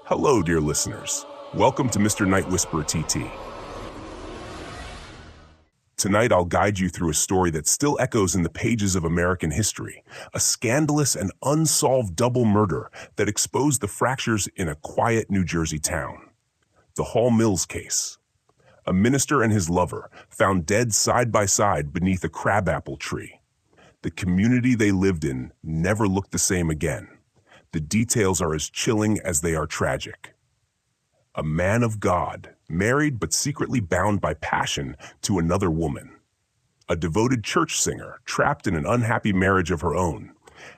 Hello, dear listeners. Welcome to Mr. Night Whisperer TT. Tonight, I'll guide you through a story that still echoes in the pages of American history, a scandalous and unsolved double murder that exposed the fractures in a quiet New Jersey town. The Hall Mills case. A minister and his lover found dead side by side beneath a crabapple tree. The community they lived in never looked the same again. The details are as chilling as they are tragic. A man of God, married but secretly bound by passion to another woman. A devoted church singer, trapped in an unhappy marriage of her own.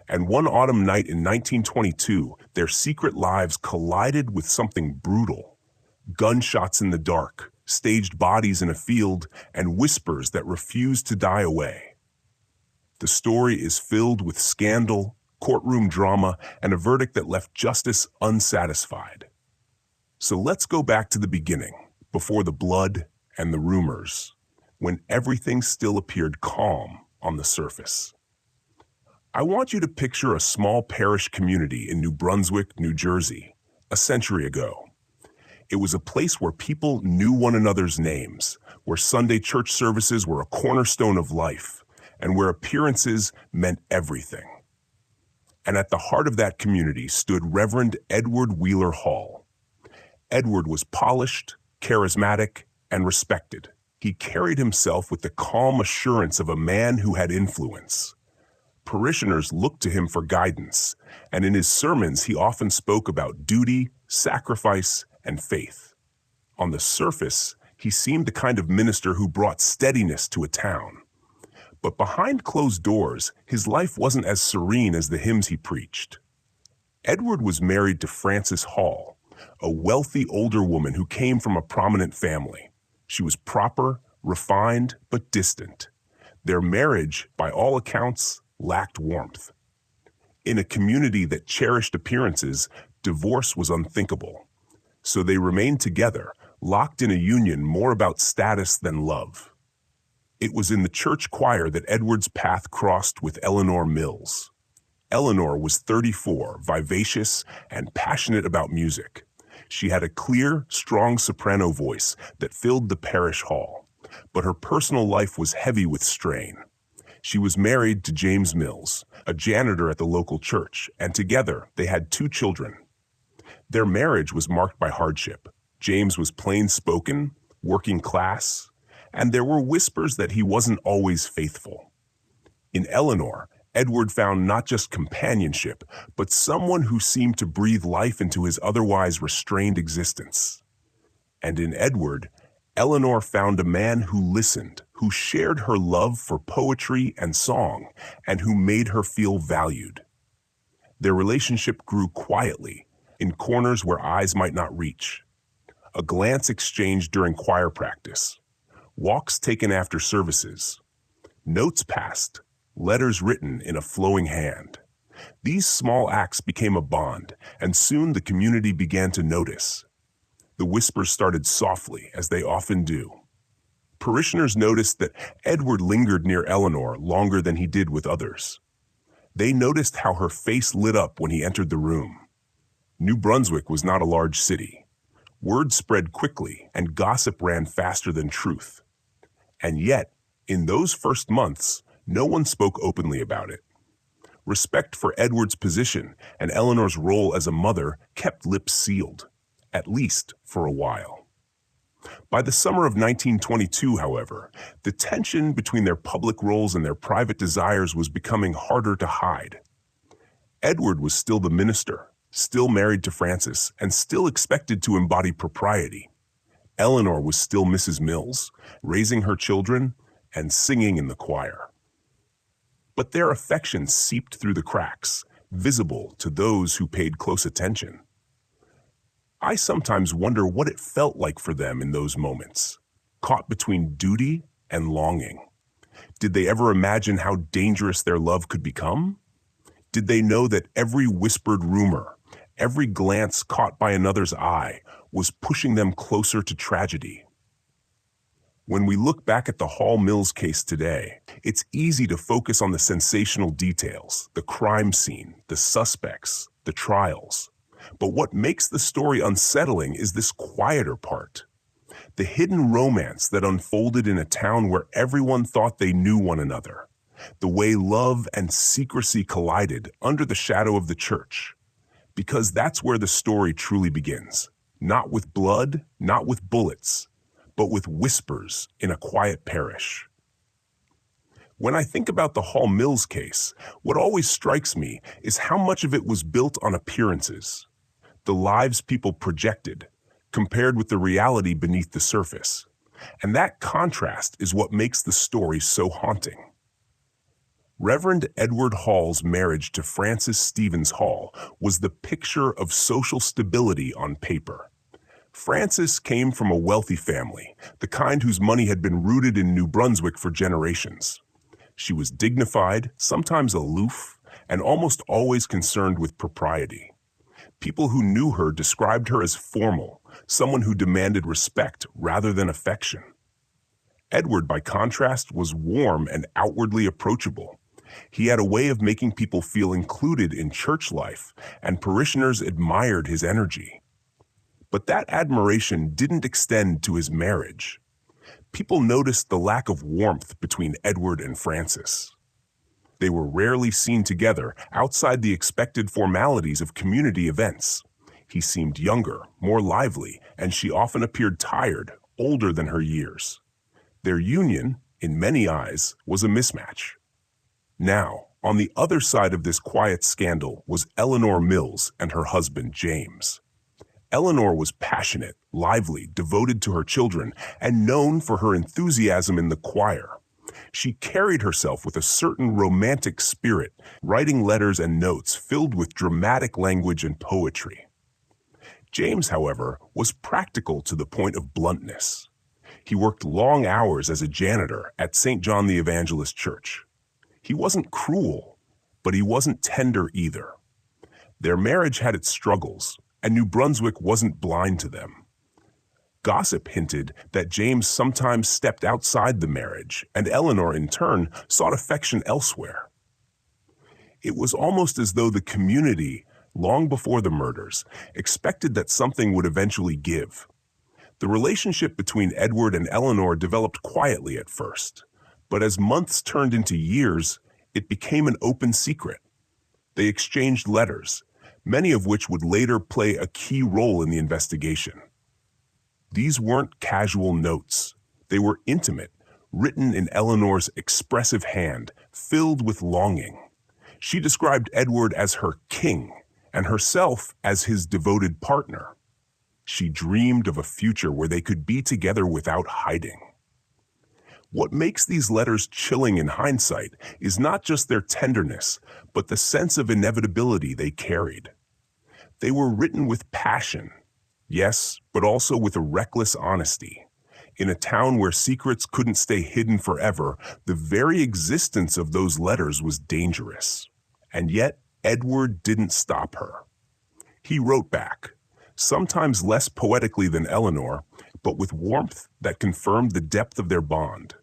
And one autumn night in 1922, their secret lives collided with something brutal. Gunshots in the dark, staged bodies in a field, and whispers that refused to die away. The story is filled with scandal, courtroom drama, and a verdict that left justice unsatisfied. So let's go back to the beginning, before the blood and the rumors, when everything still appeared calm on the surface. I want you to picture a small parish community in New Brunswick, New Jersey, a century ago. It was a place where people knew one another's names, where Sunday church services were a cornerstone of life, and where appearances meant everything. And at the heart of that community stood Reverend Edward Wheeler Hall. Edward was polished, charismatic, and respected. He carried himself with the calm assurance of a man who had influence. Parishioners looked to him for guidance, and in his sermons he often spoke about duty, sacrifice, and faith. On the surface, he seemed the kind of minister who brought steadiness to a town. But behind closed doors, his life wasn't as serene as the hymns he preached. Edward was married to Frances Hall, a wealthy older woman who came from a prominent family. She was proper, refined, but distant. Their marriage, by all accounts, lacked warmth. In a community that cherished appearances, divorce was unthinkable. So they remained together, locked in a union more about status than love. It was in the church choir that Edward's path crossed with Eleanor Mills. Eleanor was 34, vivacious, and passionate about music. She had a clear, strong soprano voice that filled the parish hall, but her personal life was heavy with strain. She was married to James Mills, a janitor at the local church, and together they had 2 children. Their marriage was marked by hardship. James was plain-spoken, working class, and there were whispers that he wasn't always faithful. In Eleanor, Edward found not just companionship, but someone who seemed to breathe life into his otherwise restrained existence. And in Edward, Eleanor found a man who listened, who shared her love for poetry and song, and who made her feel valued. Their relationship grew quietly, in corners where eyes might not reach. A glance exchanged during choir practice. Walks taken after services. Notes passed. Letters written in a flowing hand. These small acts became a bond, and soon the community began to notice. The whispers started softly, as they often do. Parishioners noticed that Edward lingered near Eleanor longer than he did with others. They noticed how her face lit up when he entered the room. New Brunswick was not a large city. Word spread quickly, and gossip ran faster than truth. And yet, in those first months, no one spoke openly about it. Respect for Edward's position and Eleanor's role as a mother kept lips sealed, at least for a while. By the summer of 1922, however, the tension between their public roles and their private desires was becoming harder to hide. Edward was still the minister, still married to Frances, and still expected to embody propriety. Eleanor was still Mrs. Mills, raising her children and singing in the choir. But their affection seeped through the cracks, visible to those who paid close attention. I sometimes wonder what it felt like for them in those moments, caught between duty and longing. Did they ever imagine how dangerous their love could become? Did they know that every whispered rumor, every glance caught by another's eye, was pushing them closer to tragedy? When we look back at the Hall Mills case today, it's easy to focus on the sensational details, the crime scene, the suspects, the trials. But what makes the story unsettling is this quieter part. The hidden romance that unfolded in a town where everyone thought they knew one another. The way love and secrecy collided under the shadow of the church. Because that's where the story truly begins. Not with blood, not with bullets, but with whispers in a quiet parish. When I think about the Hall Mills case, what always strikes me is how much of it was built on appearances. The lives people projected, compared with the reality beneath the surface. And that contrast is what makes the story so haunting. Reverend Edward Hall's marriage to Frances Stevens Hall was the picture of social stability on paper. Frances came from a wealthy family, the kind whose money had been rooted in New Brunswick for generations. She was dignified, sometimes aloof, and almost always concerned with propriety. People who knew her described her as formal, someone who demanded respect rather than affection. Edward, by contrast, was warm and outwardly approachable. He had a way of making people feel included in church life, and parishioners admired his energy. But that admiration didn't extend to his marriage. People noticed the lack of warmth between Edward and Frances. They were rarely seen together outside the expected formalities of community events. He seemed younger, more lively, and she often appeared tired, older than her years. Their union, in many eyes, was a mismatch. Now, on the other side of this quiet scandal was Eleanor Mills and her husband, James. Eleanor was passionate, lively, devoted to her children, and known for her enthusiasm in the choir. She carried herself with a certain romantic spirit, writing letters and notes filled with dramatic language and poetry. James, however, was practical to the point of bluntness. He worked long hours as a janitor at St. John the Evangelist Church. He wasn't cruel, but he wasn't tender either. Their marriage had its struggles, and New Brunswick wasn't blind to them. Gossip hinted that James sometimes stepped outside the marriage, and Eleanor, in turn, sought affection elsewhere. It was almost as though the community, long before the murders, expected that something would eventually give. The relationship between Edward and Eleanor developed quietly at first, but as months turned into years, it became an open secret. They exchanged letters, many of which would later play a key role in the investigation. These weren't casual notes. They were intimate, written in Eleanor's expressive hand, filled with longing. She described Edward as her king, and herself as his devoted partner. She dreamed of a future where they could be together without hiding. What makes these letters chilling in hindsight is not just their tenderness, but the sense of inevitability they carried. They were written with passion, yes, but also with a reckless honesty. In a town where secrets couldn't stay hidden forever, the very existence of those letters was dangerous. And yet, Edward didn't stop her. He wrote back, sometimes less poetically than Eleanor, but with warmth that confirmed the depth of their bond.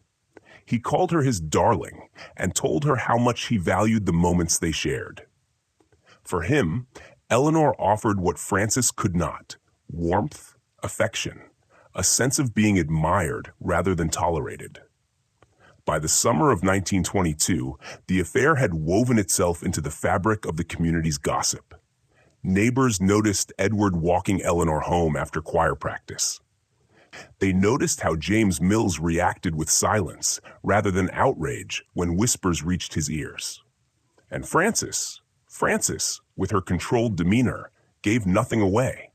He called her his darling and told her how much he valued the moments they shared. For him, Eleanor offered what Frances could not: warmth, affection, a sense of being admired rather than tolerated. By the summer of 1922, the affair had woven itself into the fabric of the community's gossip. Neighbors noticed Edward walking Eleanor home after choir practice. They noticed how James Mills reacted with silence rather than outrage when whispers reached his ears. And Frances, with her controlled demeanor, gave nothing away.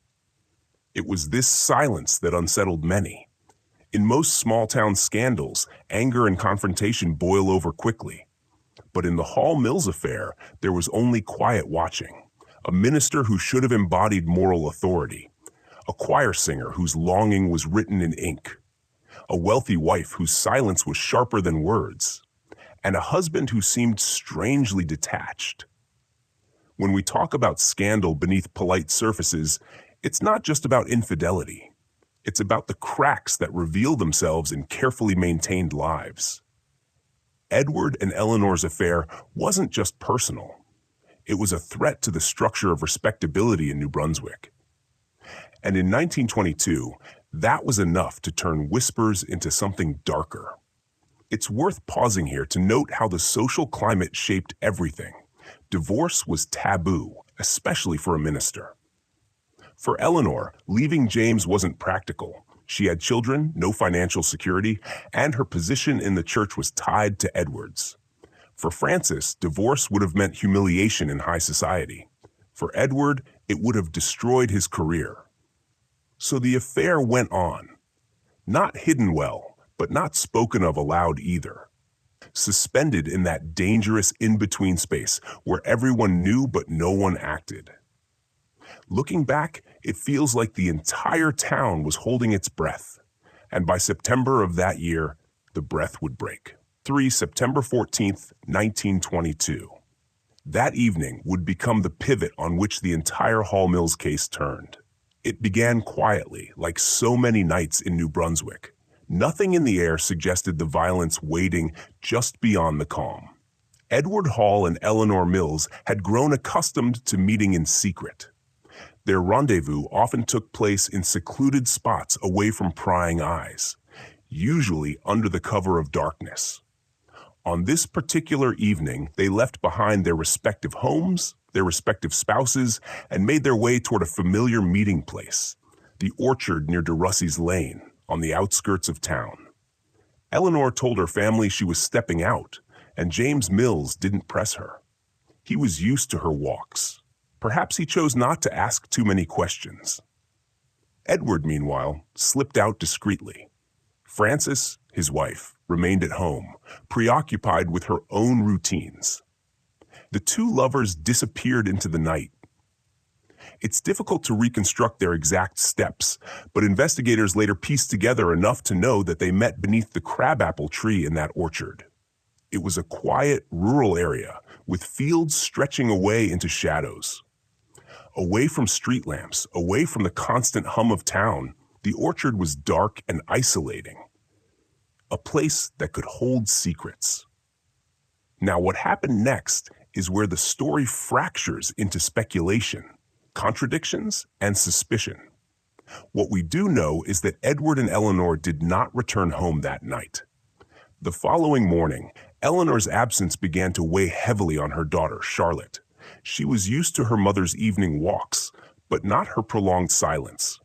It was this silence that unsettled many. In most small-town scandals, anger and confrontation boil over quickly. But in the Hall Mills affair, there was only quiet watching. A minister who should have embodied moral authority. A choir singer whose longing was written in ink. A wealthy wife whose silence was sharper than words. And a husband who seemed strangely detached. When we talk about scandal beneath polite surfaces, it's not just about infidelity. It's about the cracks that reveal themselves in carefully maintained lives. Edward and Eleanor's affair wasn't just personal. It was a threat to the structure of respectability in New Brunswick. And in 1922, that was enough to turn whispers into something darker. It's worth pausing here to note how the social climate shaped everything. Divorce was taboo, especially for a minister. For Eleanor, leaving James wasn't practical. She had children, no financial security, and her position in the church was tied to Edward's. For Francis, divorce would have meant humiliation in high society. For Edward, it would have destroyed his career. So the affair went on. Not hidden well, but not spoken of aloud either. Suspended in that dangerous in-between space where everyone knew but no one acted. Looking back, it feels like the entire town was holding its breath. And by September of that year, the breath would break. September 14th, 1922. That evening would become the pivot on which the entire Hall Mills case turned. It began quietly, like so many nights in New Brunswick. Nothing in the air suggested the violence waiting just beyond the calm. Edward Hall and Eleanor Mills had grown accustomed to meeting in secret. Their rendezvous often took place in secluded spots away from prying eyes, usually under the cover of darkness. On this particular evening, they left behind their respective homes, their respective spouses, and made their way toward a familiar meeting place, the orchard near DeRussey's Lane, on the outskirts of town. Eleanor told her family she was stepping out, and James Mills didn't press her. He was used to her walks. Perhaps he chose not to ask too many questions. Edward, meanwhile, slipped out discreetly. Frances, his wife, remained at home, preoccupied with her own routines. The two lovers disappeared into the night. It's difficult to reconstruct their exact steps, but investigators later pieced together enough to know that they met beneath the crabapple tree in that orchard. It was a quiet, rural area, with fields stretching away into shadows. Away from street lamps, away from the constant hum of town, the orchard was dark and isolating. A place that could hold secrets. Now, what happened next is where the story fractures into speculation, contradictions, and suspicion. What we do know is that Edward and Eleanor did not return home that night. The following morning, Eleanor's absence began to weigh heavily on her daughter, Charlotte. She was used to her mother's evening walks, but not her prolonged silence.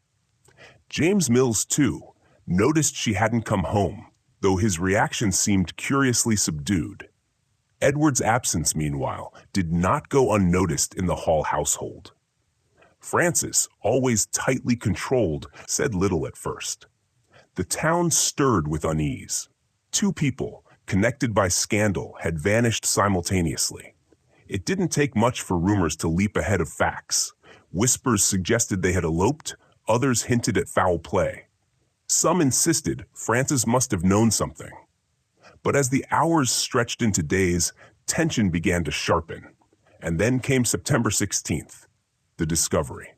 James Mills, too, noticed she hadn't come home, though his reaction seemed curiously subdued. Edward's absence, meanwhile, did not go unnoticed in the Hall household. Frances, always tightly controlled, said little at first. The town stirred with unease. Two people, connected by scandal, had vanished simultaneously. It didn't take much for rumors to leap ahead of facts. Whispers suggested they had eloped, others hinted at foul play. Some insisted Frances must have known something. But as the hours stretched into days, tension began to sharpen. And then came September 16th, the discovery.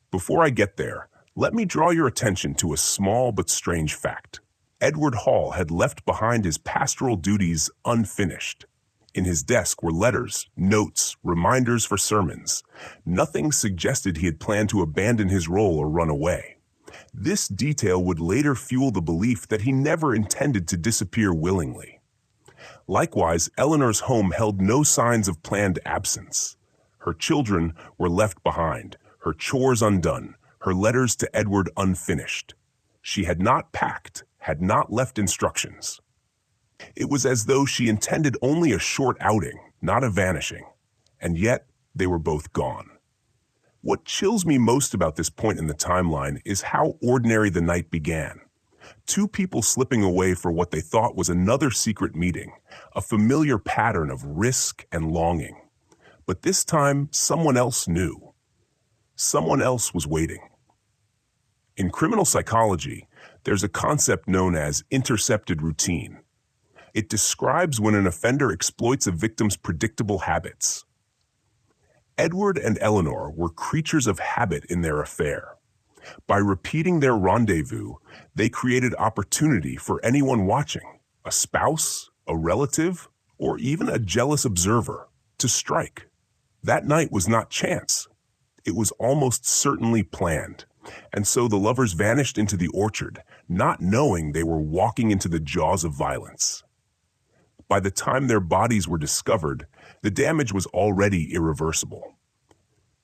Before I get there, let me draw your attention to a small but strange fact. Edward Hall had left behind his pastoral duties unfinished. In his desk were letters, notes, reminders for sermons. Nothing suggested he had planned to abandon his role or run away. This detail would later fuel the belief that he never intended to disappear willingly. Likewise, Eleanor's home held no signs of planned absence. Her children were left behind, her chores undone, her letters to Edward unfinished. She had not packed, had not left instructions. It was as though she intended only a short outing, not a vanishing. And yet, they were both gone. What chills me most about this point in the timeline is how ordinary the night began. Two people slipping away for what they thought was another secret meeting, a familiar pattern of risk and longing. But this time, someone else knew. Someone else was waiting. In criminal psychology, there's a concept known as intercepted routine. It describes when an offender exploits a victim's predictable habits. Edward and Eleanor were creatures of habit in their affair. By repeating their rendezvous, they created opportunity for anyone watching, a spouse, a relative, or even a jealous observer, to strike. That night was not chance. It was almost certainly planned. And so the lovers vanished into the orchard, not knowing they were walking into the jaws of violence. By the time their bodies were discovered, the damage was already irreversible.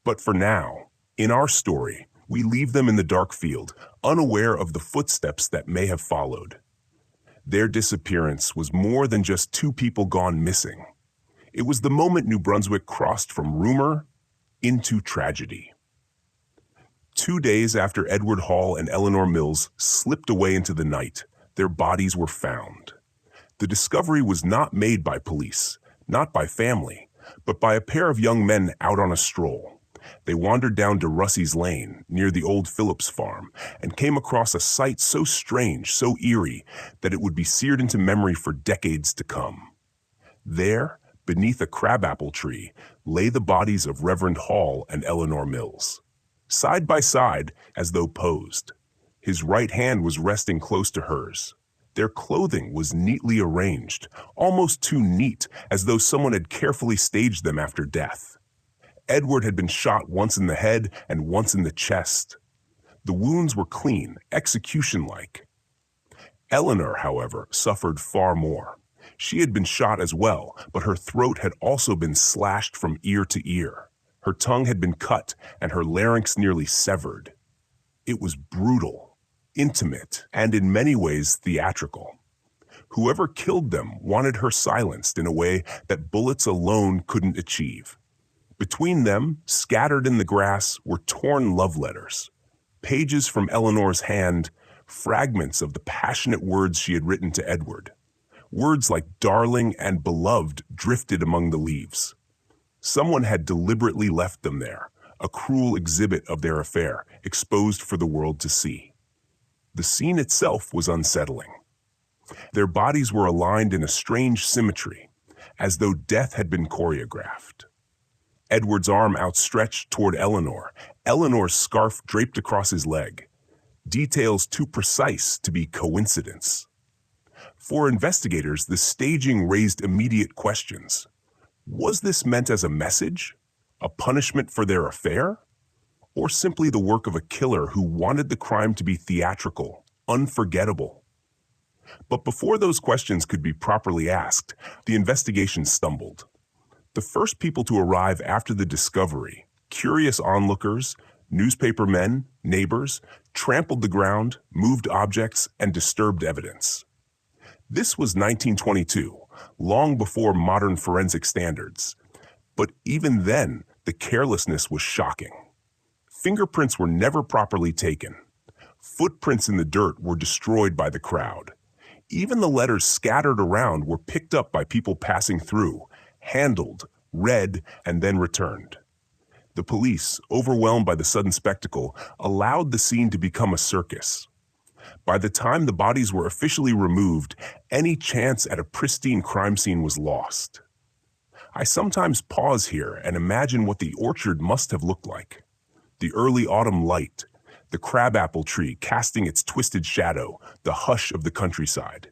But for now, in our story, we leave them in the dark field, unaware of the footsteps that may have followed. Their disappearance was more than just two people gone missing. It was the moment New Brunswick crossed from rumor into tragedy. 2 days after Edward Hall and Eleanor Mills slipped away into the night, their bodies were found. The discovery was not made by police, not by family, but by a pair of young men out on a stroll. They wandered down to Russey's Lane, near the old Phillips farm, and came across a sight so strange, so eerie, that it would be seared into memory for decades to come. There, beneath a crabapple tree, lay the bodies of Reverend Hall and Eleanor Mills. Side by side, as though posed. His right hand was resting close to hers. Their clothing was neatly arranged, almost too neat, as though someone had carefully staged them after death. Edward had been shot once in the head and once in the chest. The wounds were clean, execution-like. Eleanor, however, suffered far more. She had been shot as well, but her throat had also been slashed from ear to ear. Her tongue had been cut and her larynx nearly severed. It was brutal, intimate, and in many ways theatrical. Whoever killed them wanted her silenced in a way that bullets alone couldn't achieve. Between them, scattered in the grass, were torn love letters, pages from Eleanor's hand, fragments of the passionate words she had written to Edward. Words like darling and beloved drifted among the leaves. Someone had deliberately left them there, a cruel exhibit of their affair, exposed for the world to see. The scene itself was unsettling. Their bodies were aligned in a strange symmetry, as though death had been choreographed. Edward's arm outstretched toward Eleanor, Eleanor's scarf draped across his leg. Details too precise to be coincidence. For investigators, the staging raised immediate questions. Was this meant as a message? A punishment for their affair? Or simply the work of a killer who wanted the crime to be theatrical, unforgettable? But before those questions could be properly asked, the investigation stumbled. The first people to arrive after the discovery, curious onlookers, newspaper men, neighbors, trampled the ground, moved objects, and disturbed evidence. This was 1922, long before modern forensic standards. But even then, the carelessness was shocking. Fingerprints were never properly taken. Footprints in the dirt were destroyed by the crowd. Even the letters scattered around were picked up by people passing through, handled, read, and then returned. The police, overwhelmed by the sudden spectacle, allowed the scene to become a circus. By the time the bodies were officially removed, any chance at a pristine crime scene was lost. I sometimes pause here and imagine what the orchard must have looked like. The early autumn light, the crabapple tree casting its twisted shadow, the hush of the countryside.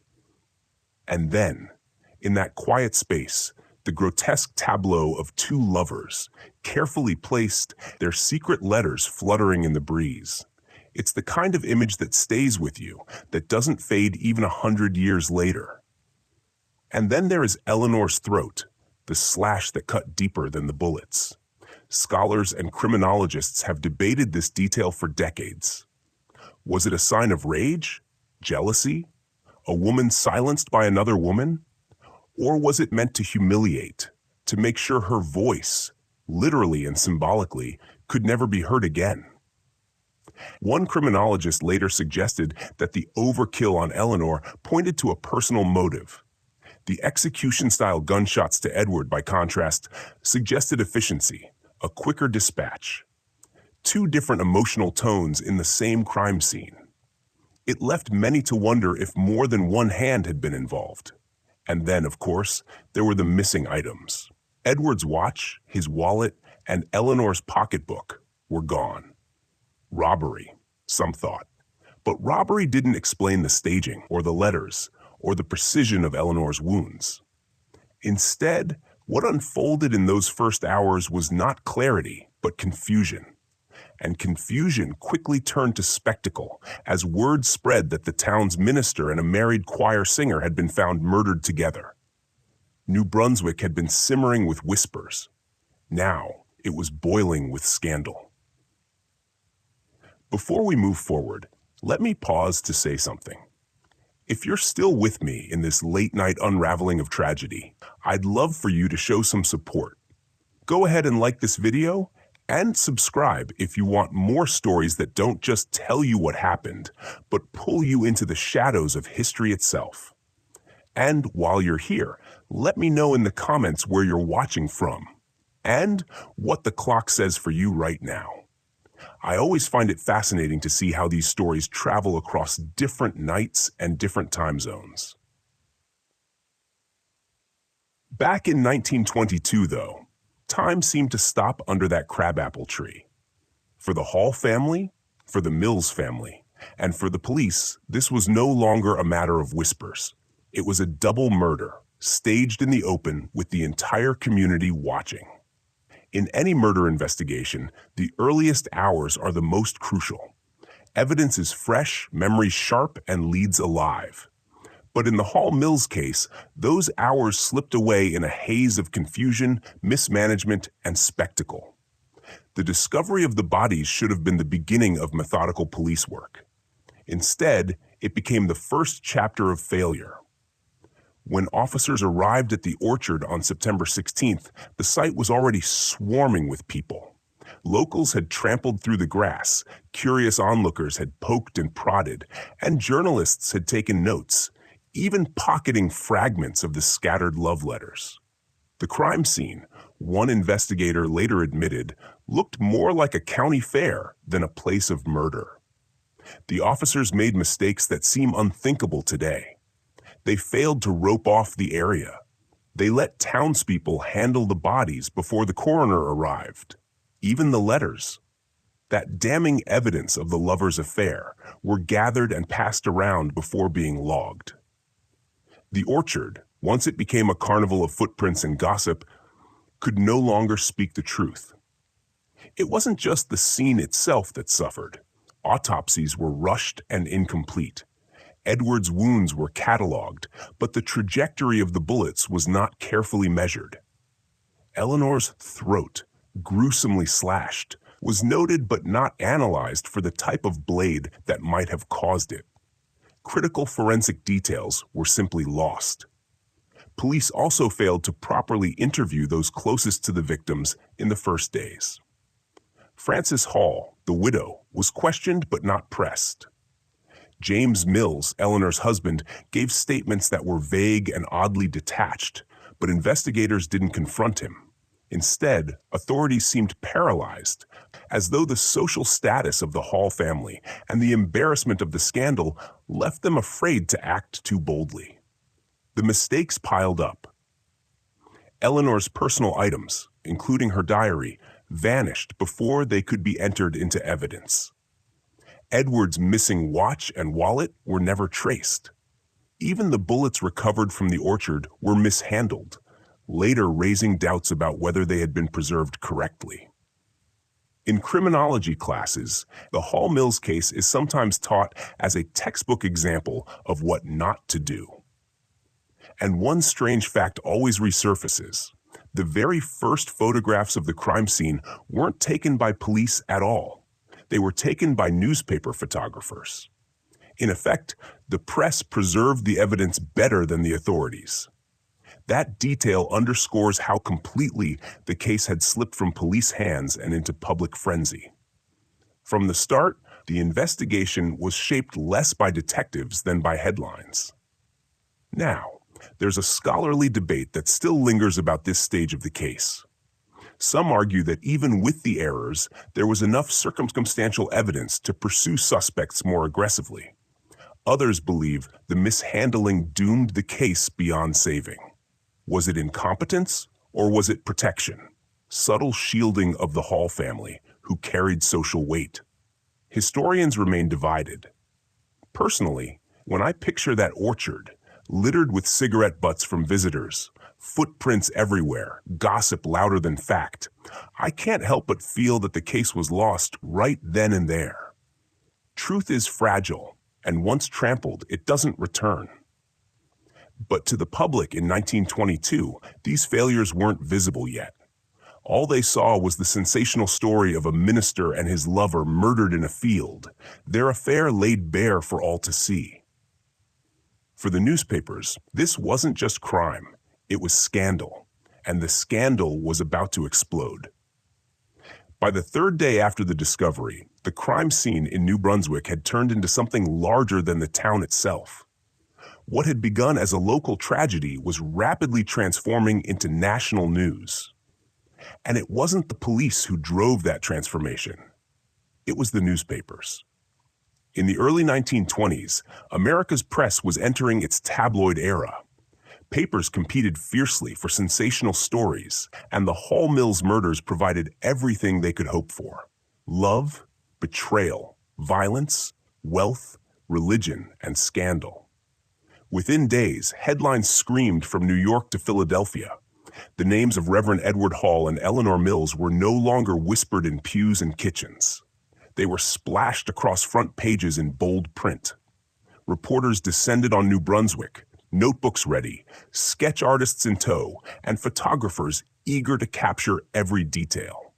And then, in that quiet space, the grotesque tableau of two lovers, carefully placed, their secret letters fluttering in the breeze. It's the kind of image that stays with you, that doesn't fade even 100 years later. And then there is Eleanor's throat, the slash that cut deeper than the bullets. Scholars and criminologists have debated this detail for decades. Was it a sign of rage? Jealousy? A woman silenced by another woman? Or was it meant to humiliate, to make sure her voice, literally and symbolically, could never be heard again? One criminologist later suggested that the overkill on Eleanor pointed to a personal motive. The execution-style gunshots to Edward, by contrast, suggested efficiency, a quicker dispatch. Two different emotional tones in the same crime scene. It left many to wonder if more than one hand had been involved. And then, of course, there were the missing items. Edward's watch, his wallet, and Eleanor's pocketbook were gone. Robbery, some thought. But robbery didn't explain the staging, or the letters, or the precision of Eleanor's wounds. Instead, What unfolded in those first hours was not clarity, but confusion. And confusion quickly turned to spectacle as word spread that the town's minister and a married choir singer had been found murdered together. New Brunswick had been simmering with whispers. Now it was boiling with scandal. Before we move forward, let me pause to say something. If you're still with me in this late-night unraveling of tragedy, I'd love for you to show some support. Go ahead and like this video and subscribe if you want more stories that don't just tell you what happened, but pull you into the shadows of history itself. And while you're here, let me know in the comments where you're watching from and what the clock says for you right now. I always find it fascinating to see how these stories travel across different nights and different time zones. Back in 1922, though, time seemed to stop under that crabapple tree. For the Hall family, for the Mills family, and for the police, this was no longer a matter of whispers. It was a double murder, staged in the open with the entire community watching. In any murder investigation, the earliest hours are the most crucial. Evidence is fresh, memories sharp, and leads alive. But in the Hall Mills case, those hours slipped away in a haze of confusion, mismanagement, and spectacle. The discovery of the bodies should have been the beginning of methodical police work. Instead, it became the first chapter of failure. When officers arrived at the orchard on September 16th, the site was already swarming with people. Locals had trampled through the grass, curious onlookers had poked and prodded, and journalists had taken notes, even pocketing fragments of the scattered love letters. The crime scene, one investigator later admitted, looked more like a county fair than a place of murder. The officers made mistakes that seem unthinkable today. They failed to rope off the area. They let townspeople handle the bodies before the coroner arrived. Even the letters, that damning evidence of the lovers' affair, were gathered and passed around before being logged. The orchard, once it became a carnival of footprints and gossip, could no longer speak the truth. It wasn't just the scene itself that suffered. Autopsies were rushed and incomplete. Edward's wounds were cataloged, but the trajectory of the bullets was not carefully measured. Eleanor's throat, gruesomely slashed, was noted but not analyzed for the type of blade that might have caused it. Critical forensic details were simply lost. Police also failed to properly interview those closest to the victims in the first days. Frances Hall, the widow, was questioned but not pressed. James Mills, Eleanor's husband, gave statements that were vague and oddly detached, but investigators didn't confront him. Instead, authorities seemed paralyzed, as though the social status of the Hall family and the embarrassment of the scandal left them afraid to act too boldly. The mistakes piled up. Eleanor's personal items, including her diary, vanished before they could be entered into evidence. Edward's missing watch and wallet were never traced. Even the bullets recovered from the orchard were mishandled, later raising doubts about whether they had been preserved correctly. In criminology classes, the Hall Mills case is sometimes taught as a textbook example of what not to do. And one strange fact always resurfaces. The very first photographs of the crime scene weren't taken by police at all. They were taken by newspaper photographers. In effect, the press preserved the evidence better than the authorities. That detail underscores how completely the case had slipped from police hands and into public frenzy. From the start, the investigation was shaped less by detectives than by headlines. Now, there's a scholarly debate that still lingers about this stage of the case. Some argue that even with the errors, there was enough circumstantial evidence to pursue suspects more aggressively. Others believe the mishandling doomed the case beyond saving. Was it incompetence, or was it protection? Subtle shielding of the Hall family, who carried social weight. Historians remain divided. Personally, when I picture that orchard, littered with cigarette butts from visitors, Footprints everywhere, gossip louder than fact. I can't help but feel that the case was lost right then and there. Truth is fragile, and once trampled, it doesn't return. But to the public in 1922, these failures weren't visible yet. All they saw was the sensational story of a minister and his lover murdered in a field, their affair laid bare for all to see. For the newspapers, this wasn't just crime, it was scandal, and the scandal was about to explode. By the third day after the discovery, the crime scene in New Brunswick had turned into something larger than the town itself. What had begun as a local tragedy was rapidly transforming into national news. And it wasn't the police who drove that transformation. It was the newspapers. In the early 1920s, America's press was entering its tabloid era. Papers competed fiercely for sensational stories, and the Hall Mills murders provided everything they could hope for: love, betrayal, violence, wealth, religion, and scandal. Within days, headlines screamed from New York to Philadelphia. The names of Reverend Edward Hall and Eleanor Mills were no longer whispered in pews and kitchens. They were splashed across front pages in bold print. Reporters descended on New Brunswick, notebooks ready, sketch artists in tow, and photographers eager to capture every detail.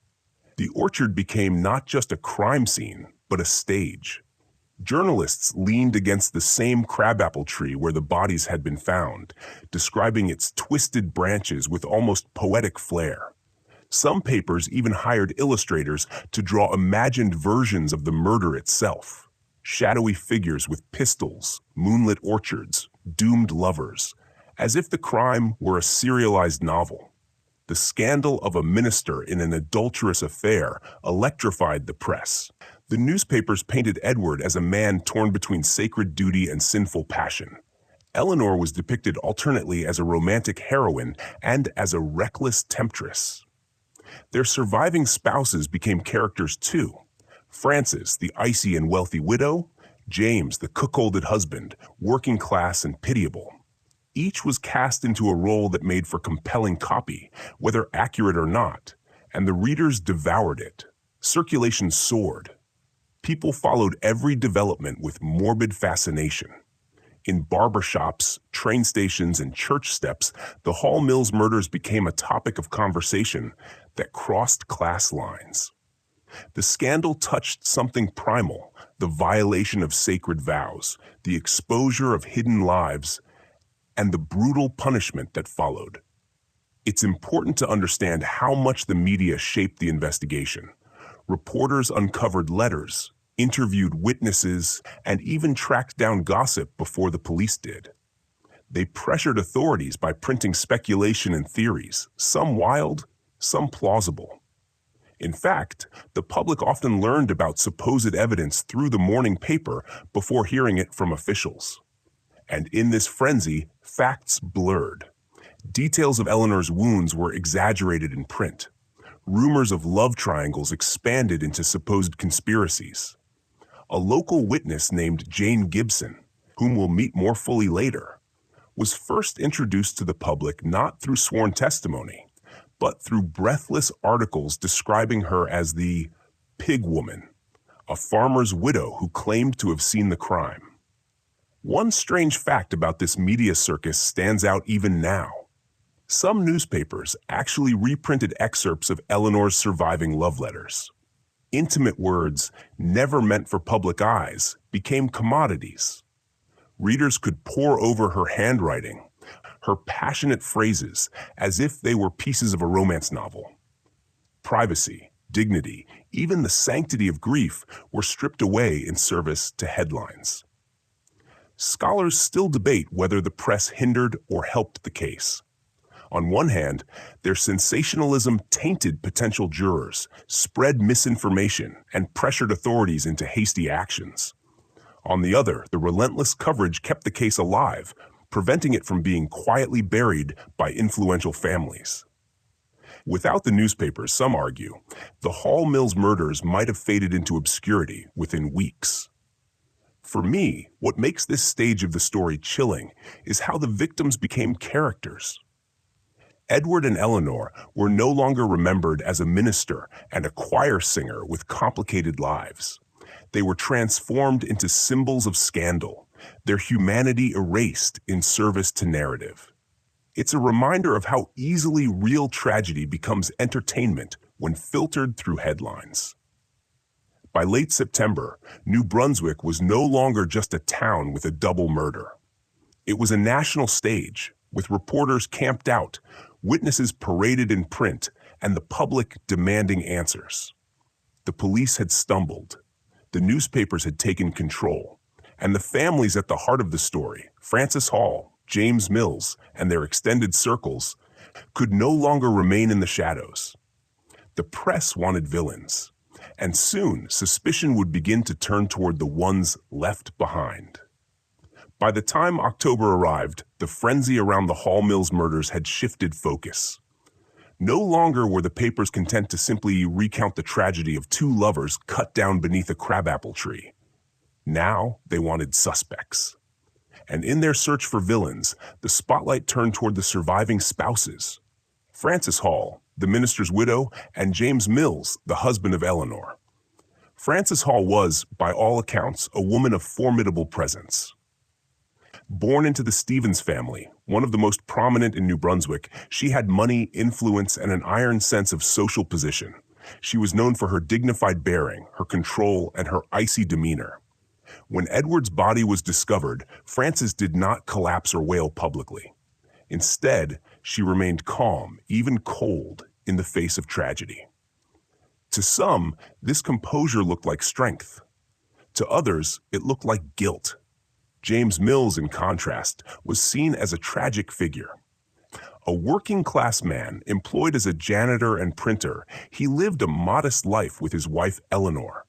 The orchard became not just a crime scene, but a stage. Journalists leaned against the same crabapple tree where the bodies had been found, describing its twisted branches with almost poetic flair. Some papers even hired illustrators to draw imagined versions of the murder itself. Shadowy figures with pistols, moonlit orchards, doomed lovers, as if the crime were a serialized novel. The scandal of a minister in an adulterous affair electrified the press. The newspapers painted Edward as a man torn between sacred duty and sinful passion. Eleanor was depicted alternately as a romantic heroine and as a reckless temptress. Their surviving spouses became characters too. Frances, the icy and wealthy widow; James, the cuckolded husband, working class and pitiable. Each was cast into a role that made for compelling copy, whether accurate or not, and the readers devoured it. Circulation soared. People followed every development with morbid fascination. In barbershops, train stations, and church steps, the Hall Mills murders became a topic of conversation that crossed class lines. The scandal touched something primal: the violation of sacred vows, the exposure of hidden lives, and the brutal punishment that followed. It's important to understand how much the media shaped the investigation. Reporters uncovered letters, interviewed witnesses, and even tracked down gossip before the police did. They pressured authorities by printing speculation and theories, some wild, some plausible. In fact, the public often learned about supposed evidence through the morning paper before hearing it from officials. And in this frenzy, facts blurred. Details of Eleanor's wounds were exaggerated in print. Rumors of love triangles expanded into supposed conspiracies. A local witness named Jane Gibson, whom we'll meet more fully later, was first introduced to the public not through sworn testimony, but through breathless articles describing her as the pig woman, a farmer's widow who claimed to have seen the crime. One strange fact about this media circus stands out even now. Some newspapers actually reprinted excerpts of Eleanor's surviving love letters. Intimate words, never meant for public eyes, became commodities. Readers could pore over her handwriting, her passionate phrases, as if they were pieces of a romance novel. Privacy, dignity, even the sanctity of grief were stripped away in service to headlines. Scholars still debate whether the press hindered or helped the case. On one hand, their sensationalism tainted potential jurors, spread misinformation, and pressured authorities into hasty actions. On the other, the relentless coverage kept the case alive, preventing it from being quietly buried by influential families. Without the newspapers, some argue, the Hall Mills murders might have faded into obscurity within weeks. For me, what makes this stage of the story chilling is how the victims became characters. Edward and Eleanor were no longer remembered as a minister and a choir singer with complicated lives. They were transformed into symbols of scandal, their humanity erased in service to narrative. It's a reminder of how easily real tragedy becomes entertainment when filtered through headlines. By late September, New Brunswick was no longer just a town with a double murder. It was a national stage, with reporters camped out, witnesses paraded in print, and the public demanding answers. The police had stumbled. The newspapers had taken control. And the families at the heart of the story, Frances Hall, James Mills, and their extended circles, could no longer remain in the shadows. The press wanted villains, and soon suspicion would begin to turn toward the ones left behind. By the time October arrived, the frenzy around the Hall Mills murders had shifted focus. No longer were the papers content to simply recount the tragedy of two lovers cut down beneath a crabapple tree. Now they wanted suspects. And in their search for villains, the spotlight turned toward the surviving spouses. Frances Hall, the minister's widow, and James Mills, the husband of Eleanor. Frances Hall was, by all accounts, a woman of formidable presence. Born into the Stevens family, one of the most prominent in New Brunswick, she had money, influence, and an iron sense of social position. She was known for her dignified bearing, her control, and her icy demeanor. When Edward's body was discovered, Frances did not collapse or wail publicly. Instead, she remained calm, even cold, in the face of tragedy. To some, this composure looked like strength. To others, it looked like guilt. James Mills, in contrast, was seen as a tragic figure. A working-class man employed as a janitor and printer, he lived a modest life with his wife Eleanor.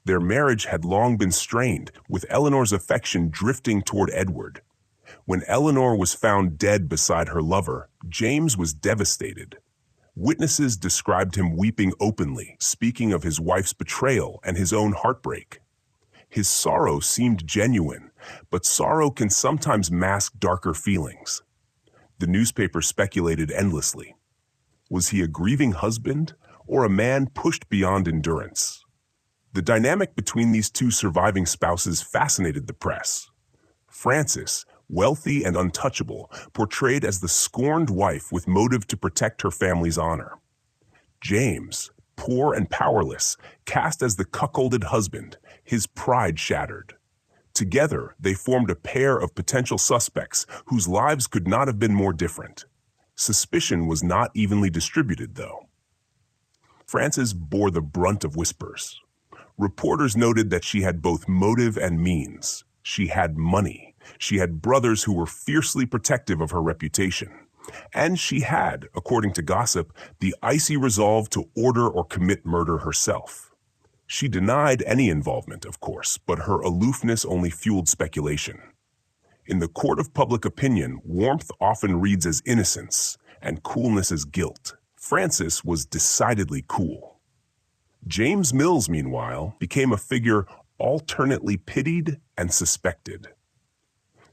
Their marriage had long been strained, with Eleanor's affection drifting toward Edward. When Eleanor was found dead beside her lover, James was devastated. Witnesses described him weeping openly, speaking of his wife's betrayal and his own heartbreak. His sorrow seemed genuine, but sorrow can sometimes mask darker feelings. The newspaper speculated endlessly. Was he a grieving husband or a man pushed beyond endurance? The dynamic between these two surviving spouses fascinated the press. Frances, wealthy and untouchable, portrayed as the scorned wife with motive to protect her family's honor. James, poor and powerless, cast as the cuckolded husband, his pride shattered. Together, they formed a pair of potential suspects whose lives could not have been more different. Suspicion was not evenly distributed, though. Frances bore the brunt of whispers. Reporters noted that she had both motive and means. She had money. She had brothers who were fiercely protective of her reputation. And she had, according to gossip, the icy resolve to order or commit murder herself. She denied any involvement, of course, but her aloofness only fueled speculation. In the court of public opinion, warmth often reads as innocence, and coolness as guilt. Frances was decidedly cool. James Mills, meanwhile, became a figure alternately pitied and suspected.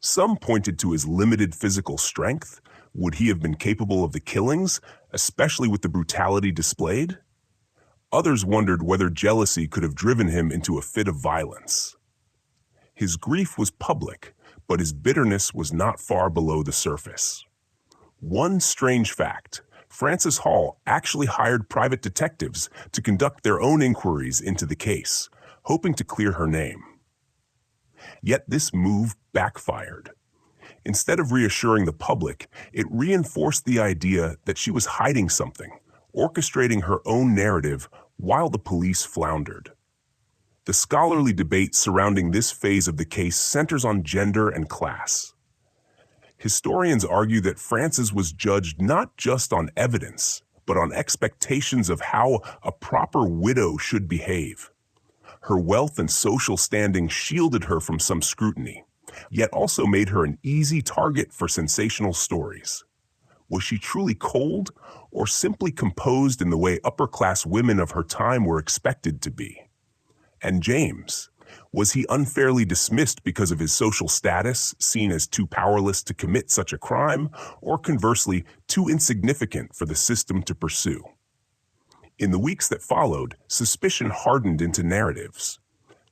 Some pointed to his limited physical strength. Would he have been capable of the killings, especially with the brutality displayed? Others wondered whether jealousy could have driven him into a fit of violence. His grief was public, but his bitterness was not far below the surface. One strange fact: Frances Hall actually hired private detectives to conduct their own inquiries into the case, hoping to clear her name. Yet this move backfired. Instead of reassuring the public, it reinforced the idea that she was hiding something, orchestrating her own narrative while the police floundered. The scholarly debate surrounding this phase of the case centers on gender and class. Historians argue that Frances was judged not just on evidence, but on expectations of how a proper widow should behave. Her wealth and social standing shielded her from some scrutiny, yet also made her an easy target for sensational stories. Was she truly cold, or simply composed in the way upper-class women of her time were expected to be? And James, Was he unfairly dismissed because of his social status, seen as too powerless to commit such a crime, or conversely, too insignificant for the system to pursue? In the weeks that followed, suspicion hardened into narratives.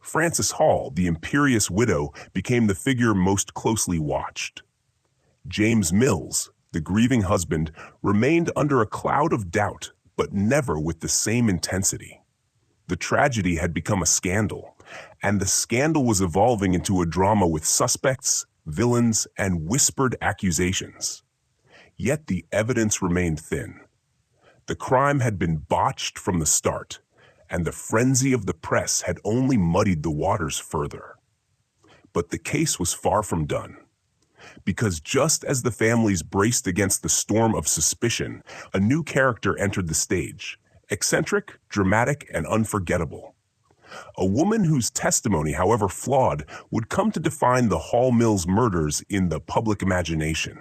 Frances Hall, the imperious widow, became the figure most closely watched. James Mills, the grieving husband, remained under a cloud of doubt, but never with the same intensity. The tragedy had become a scandal, and the scandal was evolving into a drama with suspects, villains, and whispered accusations. Yet the evidence remained thin. The crime had been botched from the start, and the frenzy of the press had only muddied the waters further. But the case was far from done. Because just as the families braced against the storm of suspicion, a new character entered the stage, eccentric, dramatic, and unforgettable. A woman whose testimony, however flawed, would come to define the Hall Mills murders in the public imagination.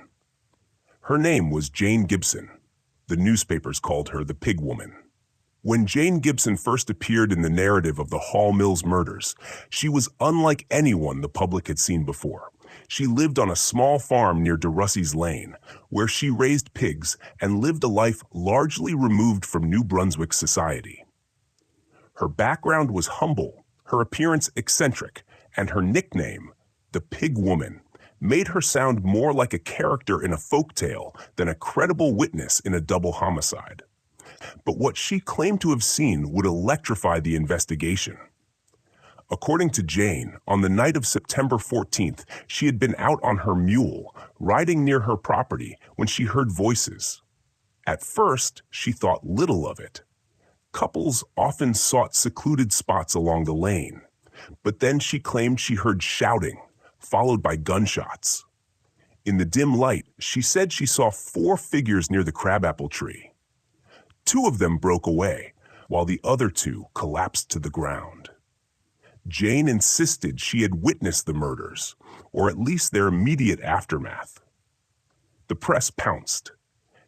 Her name was Jane Gibson. The newspapers called her the Pig Woman. When Jane Gibson first appeared in the narrative of the Hall Mills murders, she was unlike anyone the public had seen before. She lived on a small farm near DeRussey's Lane, where she raised pigs and lived a life largely removed from New Brunswick society. Her background was humble, her appearance eccentric, and her nickname, the Pig Woman, made her sound more like a character in a folktale than a credible witness in a double homicide. But what she claimed to have seen would electrify the investigation. According to Jane, on the night of September 14th, she had been out on her mule, riding near her property, when she heard voices. At first, she thought little of it. Couples often sought secluded spots along the lane, but then she claimed she heard shouting, followed by gunshots. In the dim light, she said she saw 4 figures near the crabapple tree. 2 of them broke away, while the other 2 collapsed to the ground. Jane insisted she had witnessed the murders, or at least their immediate aftermath. The press pounced.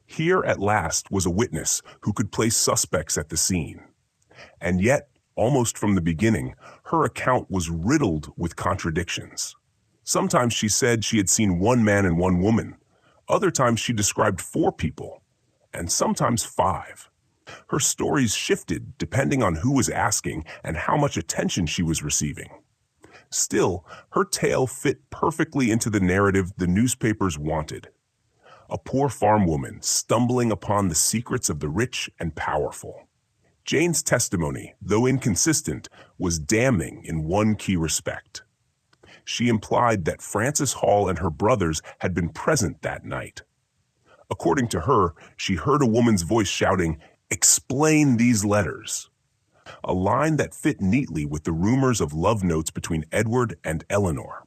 Here at last was a witness who could place suspects at the scene. And yet, almost from the beginning, her account was riddled with contradictions. Sometimes she said she had seen 1 man and 1 woman. Other times she described 4 people, and sometimes 5. Her stories shifted depending on who was asking and how much attention she was receiving. Still, her tale fit perfectly into the narrative the newspapers wanted. A poor farm woman stumbling upon the secrets of the rich and powerful. Jane's testimony, though inconsistent, was damning in one key respect. She implied that Frances Hall and her brothers had been present that night. According to her, she heard a woman's voice shouting, "Explain these letters," a line that fit neatly with the rumors of love notes between Edward and Eleanor.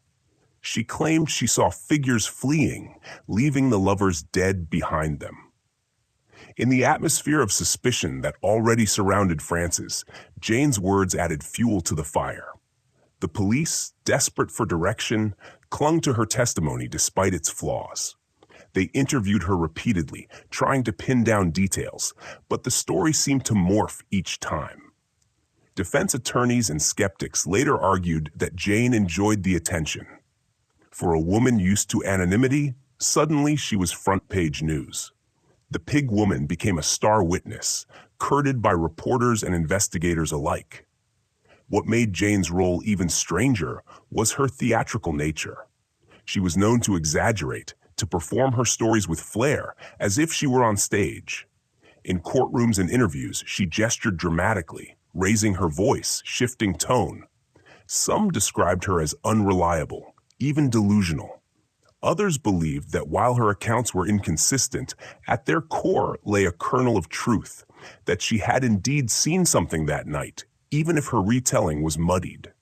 She claimed she saw figures fleeing, leaving the lovers dead behind them. In the atmosphere of suspicion that already surrounded Frances, Jane's words added fuel to the fire. The police, desperate for direction, clung to her testimony despite its flaws. They interviewed her repeatedly, trying to pin down details, but the story seemed to morph each time. Defense attorneys and skeptics later argued that Jane enjoyed the attention. For a woman used to anonymity, suddenly she was front-page news. The Pig Woman became a star witness, courted by reporters and investigators alike. What made Jane's role even stranger was her theatrical nature. She was known to exaggerate, to perform her stories with flair, as if she were on stage. In courtrooms and interviews, she gestured dramatically, raising her voice, shifting tone. Some described her as unreliable, even delusional. Others believed that while her accounts were inconsistent, at their core lay a kernel of truth, that she had indeed seen something that night, even if her retelling was muddied.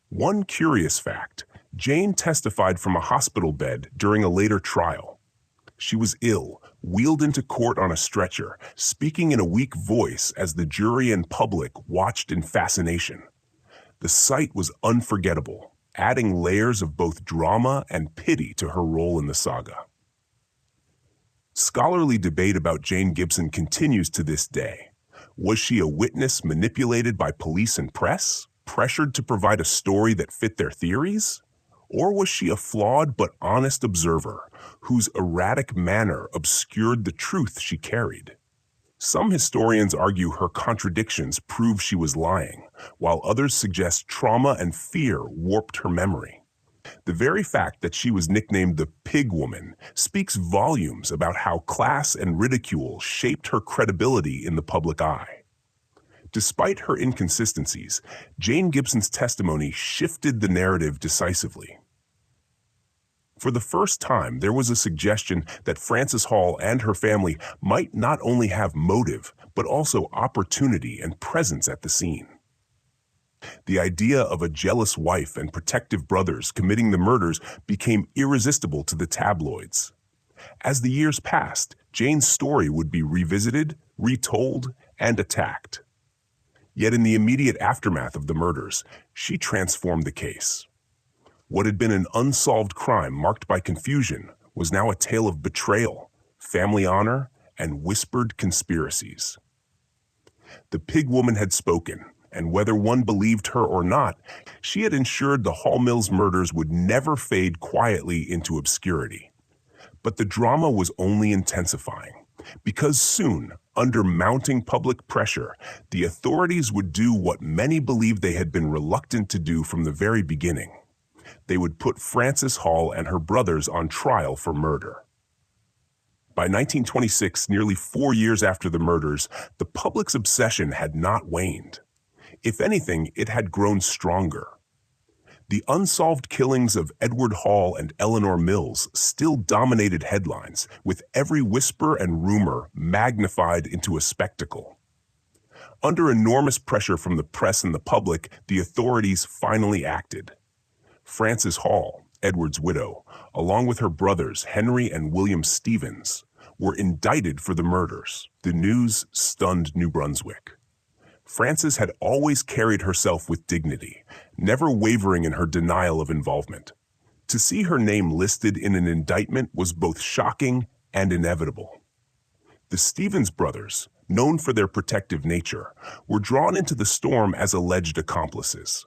One curious fact: Jane testified from a hospital bed during a later trial. She was ill, wheeled into court on a stretcher, speaking in a weak voice as the jury and public watched in fascination. The sight was unforgettable, adding layers of both drama and pity to her role in the saga. Scholarly debate about Jane Gibson continues to this day. Was she a witness manipulated by police and press? pressured to provide a story that fit their theories? Or was she a flawed but honest observer whose erratic manner obscured the truth she carried? Some historians argue her contradictions prove she was lying, while others suggest trauma and fear warped her memory. The very fact that she was nicknamed the Pig Woman speaks volumes about how class and ridicule shaped her credibility in the public eye. Despite her inconsistencies, Jane Gibson's testimony shifted the narrative decisively. For the first time, there was a suggestion that Frances Hall and her family might not only have motive, but also opportunity and presence at the scene. The idea of a jealous wife and protective brothers committing the murders became irresistible to the tabloids. As the years passed, Jane's story would be revisited, retold, and attacked. Yet in the immediate aftermath of the murders, she transformed the case. What had been an unsolved crime marked by confusion was now a tale of betrayal, family honor, and whispered conspiracies. The Pig Woman had spoken, and whether one believed her or not, she had ensured the Hall Mills murders would never fade quietly into obscurity. But the drama was only intensifying, because soon, under mounting public pressure, the authorities would do what many believed they had been reluctant to do from the very beginning. They would put Frances Hall and her brothers on trial for murder. By 1926, nearly 4 years after the murders, the public's obsession had not waned. If anything, it had grown stronger. The unsolved killings of Edward Hall and Eleanor Mills still dominated headlines, with every whisper and rumor magnified into a spectacle. Under enormous pressure from the press and the public, the authorities finally acted. Frances Hall, Edward's widow, along with her brothers Henry and William Stevens, were indicted for the murders. The news stunned New Brunswick. Frances had always carried herself with dignity, never wavering in her denial of involvement. To see her name listed in an indictment was both shocking and inevitable. The Stevens brothers, known for their protective nature, were drawn into the storm as alleged accomplices.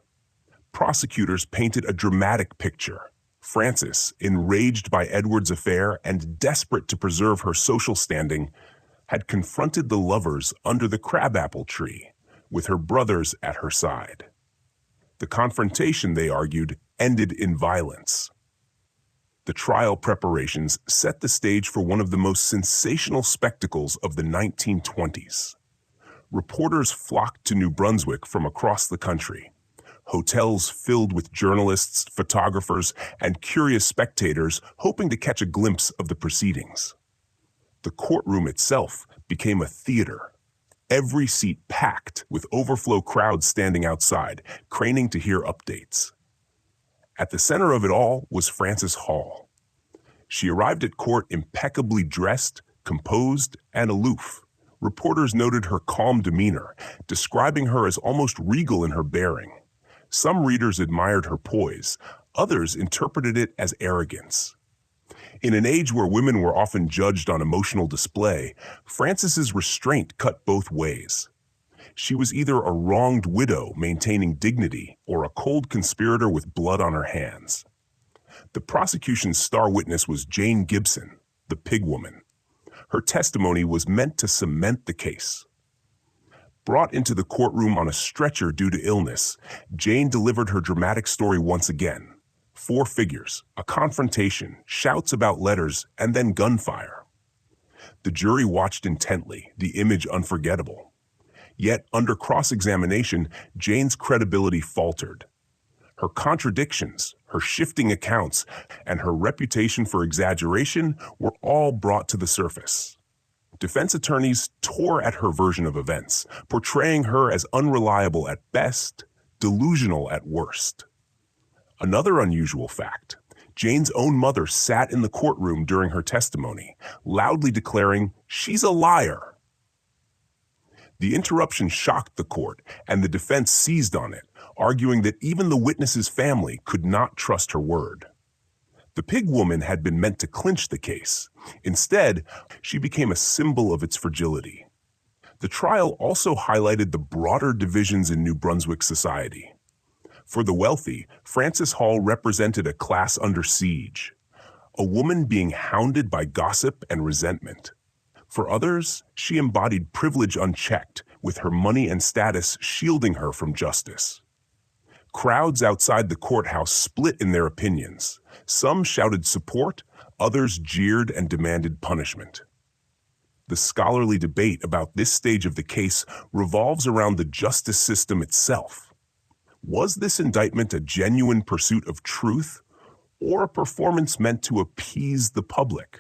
Prosecutors painted a dramatic picture. Frances, enraged by Edward's affair and desperate to preserve her social standing, had confronted the lovers under the crabapple tree, with her brothers at her side. The confrontation, they argued, ended in violence. The trial preparations set the stage for one of the most sensational spectacles of the 1920s. Reporters flocked to New Brunswick from across the country. Hotels filled with journalists, photographers, and curious spectators hoping to catch a glimpse of the proceedings. The courtroom itself became a theater. Every seat packed, with overflow crowds standing outside, craning to hear updates. At the center of it all was Frances Hall. She arrived at court impeccably dressed, composed, and aloof. Reporters noted her calm demeanor, describing her as almost regal in her bearing. Some readers admired her poise, others interpreted it as arrogance. In an age where women were often judged on emotional display, Frances's restraint cut both ways. She was either a wronged widow maintaining dignity or a cold conspirator with blood on her hands. The prosecution's star witness was Jane Gibson, the Pig Woman. Her testimony was meant to cement the case. Brought into the courtroom on a stretcher due to illness, Jane delivered her dramatic story once again. 4 figures, a confrontation, shouts about letters, and then gunfire. The jury watched intently, the image unforgettable. Yet, under cross-examination, Jane's credibility faltered. Her contradictions, her shifting accounts, and her reputation for exaggeration were all brought to the surface. Defense attorneys tore at her version of events, portraying her as unreliable at best, delusional at worst. Another unusual fact: Jane's own mother sat in the courtroom during her testimony, loudly declaring, "She's a liar." The interruption shocked the court, and the defense seized on it, arguing that even the witness's family could not trust her word. The Pig Woman had been meant to clinch the case. Instead, she became a symbol of its fragility. The trial also highlighted the broader divisions in New Brunswick society. For the wealthy, Frances Hall represented a class under siege, a woman being hounded by gossip and resentment. For others, she embodied privilege unchecked, with her money and status shielding her from justice. Crowds outside the courthouse split in their opinions. Some shouted support, others jeered and demanded punishment. The scholarly debate about this stage of the case revolves around the justice system itself. Was this indictment a genuine pursuit of truth, or a performance meant to appease the public?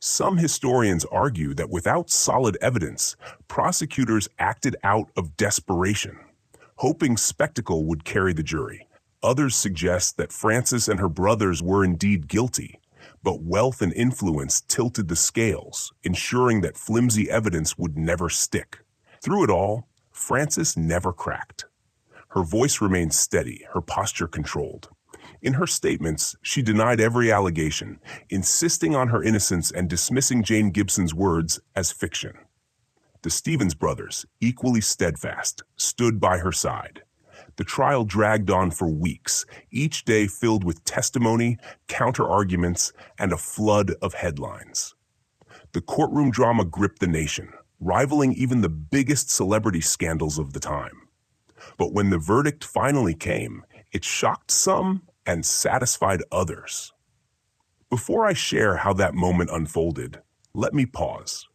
Some historians argue that without solid evidence, prosecutors acted out of desperation, hoping spectacle would carry the jury. Others suggest that Frances and her brothers were indeed guilty, but wealth and influence tilted the scales, ensuring that flimsy evidence would never stick. Through it all, Frances never cracked. Her voice remained steady, her posture controlled. In her statements, she denied every allegation, insisting on her innocence and dismissing Jane Gibson's words as fiction. The Stevens brothers, equally steadfast, stood by her side. The trial dragged on for weeks, each day filled with testimony, counter-arguments, and a flood of headlines. The courtroom drama gripped the nation, rivaling even the biggest celebrity scandals of the time. But when the verdict finally came, it shocked some and satisfied others. Before I share how that moment unfolded, let me pause.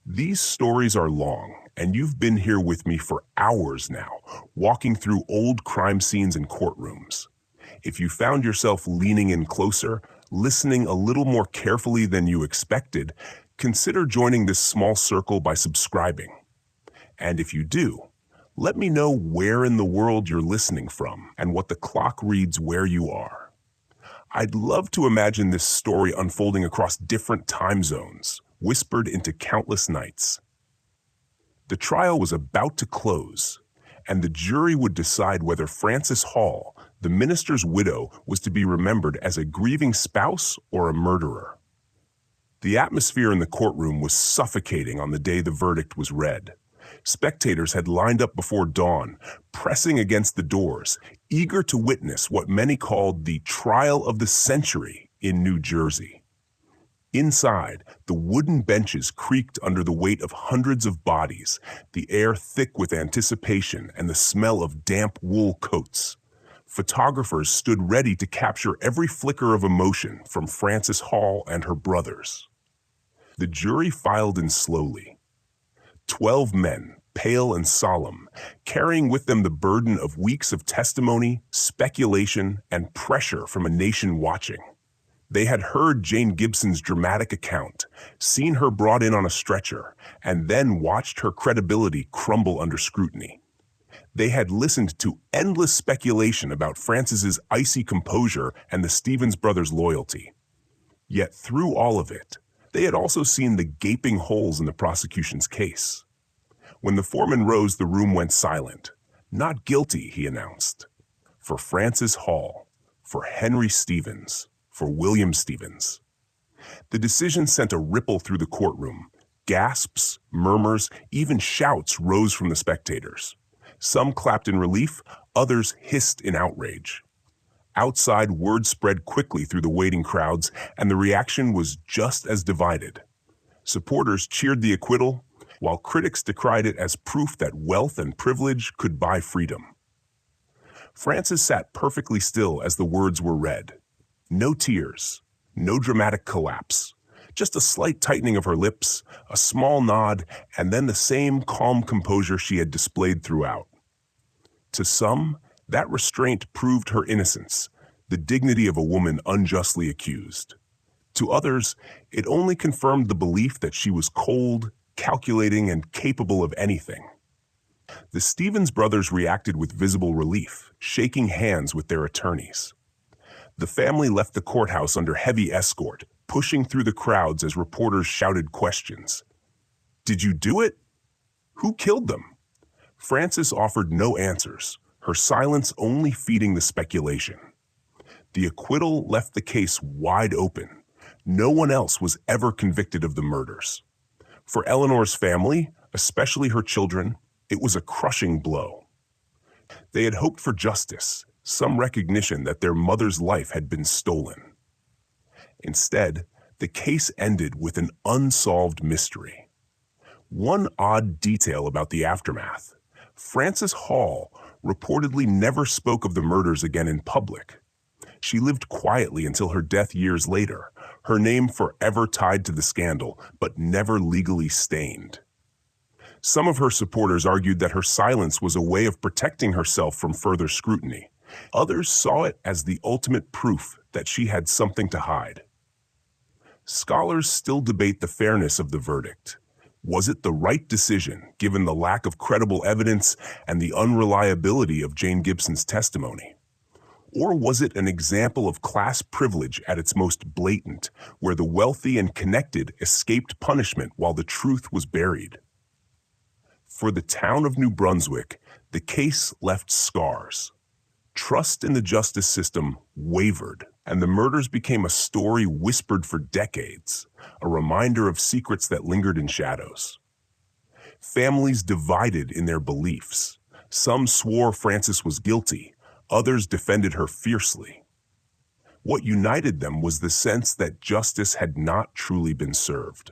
These stories are long, and you've been here with me for hours now, walking through old crime scenes and courtrooms. If you found yourself leaning in closer, listening a little more carefully than you expected, consider joining this small circle by subscribing. And if you do, let me know where in the world you're listening from and what the clock reads where you are. I'd love to imagine this story unfolding across different time zones, whispered into countless nights. The trial was about to close, and the jury would decide whether Frances Hall, the minister's widow, was to be remembered as a grieving spouse or a murderer. The atmosphere in the courtroom was suffocating on the day the verdict was read. Spectators had lined up before dawn, pressing against the doors, eager to witness what many called the trial of the century in New Jersey. Inside, the wooden benches creaked under the weight of hundreds of bodies, the air thick with anticipation and the smell of damp wool coats. Photographers stood ready to capture every flicker of emotion from Frances Hall and her brothers. The jury filed in slowly. 12 men, pale and solemn, carrying with them the burden of weeks of testimony, speculation, and pressure from a nation watching. They had heard Jane Gibson's dramatic account, seen her brought in on a stretcher, and then watched her credibility crumble under scrutiny. They had listened to endless speculation about Frances's icy composure and the Stevens brothers' loyalty. Yet through all of it, they had also seen the gaping holes in the prosecution's case. When the foreman rose, the room went silent. Not guilty, he announced. For Frances Hall, for Henry Stevens, for William Stevens. The decision sent a ripple through the courtroom. Gasps, murmurs, even shouts rose from the spectators. Some clapped in relief, others hissed in outrage. Outside, word spread quickly through the waiting crowds, and the reaction was just as divided. Supporters cheered the acquittal, while critics decried it as proof that wealth and privilege could buy freedom. Frances sat perfectly still as the words were read. No tears, no dramatic collapse, just a slight tightening of her lips, a small nod, and then the same calm composure she had displayed throughout. To some, that restraint proved her innocence, the dignity of a woman unjustly accused. To others, it only confirmed the belief that she was cold, calculating, and capable of anything. The Stevens brothers reacted with visible relief, shaking hands with their attorneys. The family left the courthouse under heavy escort, pushing through the crowds as reporters shouted questions. Did you do it? Who killed them? Frances offered no answers, her silence only feeding the speculation. The acquittal left the case wide open. No one else was ever convicted of the murders. For Eleanor's family, especially her children, it was a crushing blow. They had hoped for justice, some recognition that their mother's life had been stolen. Instead, the case ended with an unsolved mystery. One odd detail about the aftermath: Frances Hall reportedly never spoke of the murders again in public. She lived quietly until her death years later, her name forever tied to the scandal, but never legally stained. Some of her supporters argued that her silence was a way of protecting herself from further scrutiny. Others saw it as the ultimate proof that she had something to hide. Scholars still debate the fairness of the verdict. Was it the right decision, given the lack of credible evidence and the unreliability of Jane Gibson's testimony? Or was it an example of class privilege at its most blatant, where the wealthy and connected escaped punishment while the truth was buried? For the town of New Brunswick, the case left scars. Trust in the justice system wavered, and the murders became a story whispered for decades, a reminder of secrets that lingered in shadows. Families divided in their beliefs. Some swore Frances was guilty, others defended her fiercely. What united them was the sense that justice had not truly been served.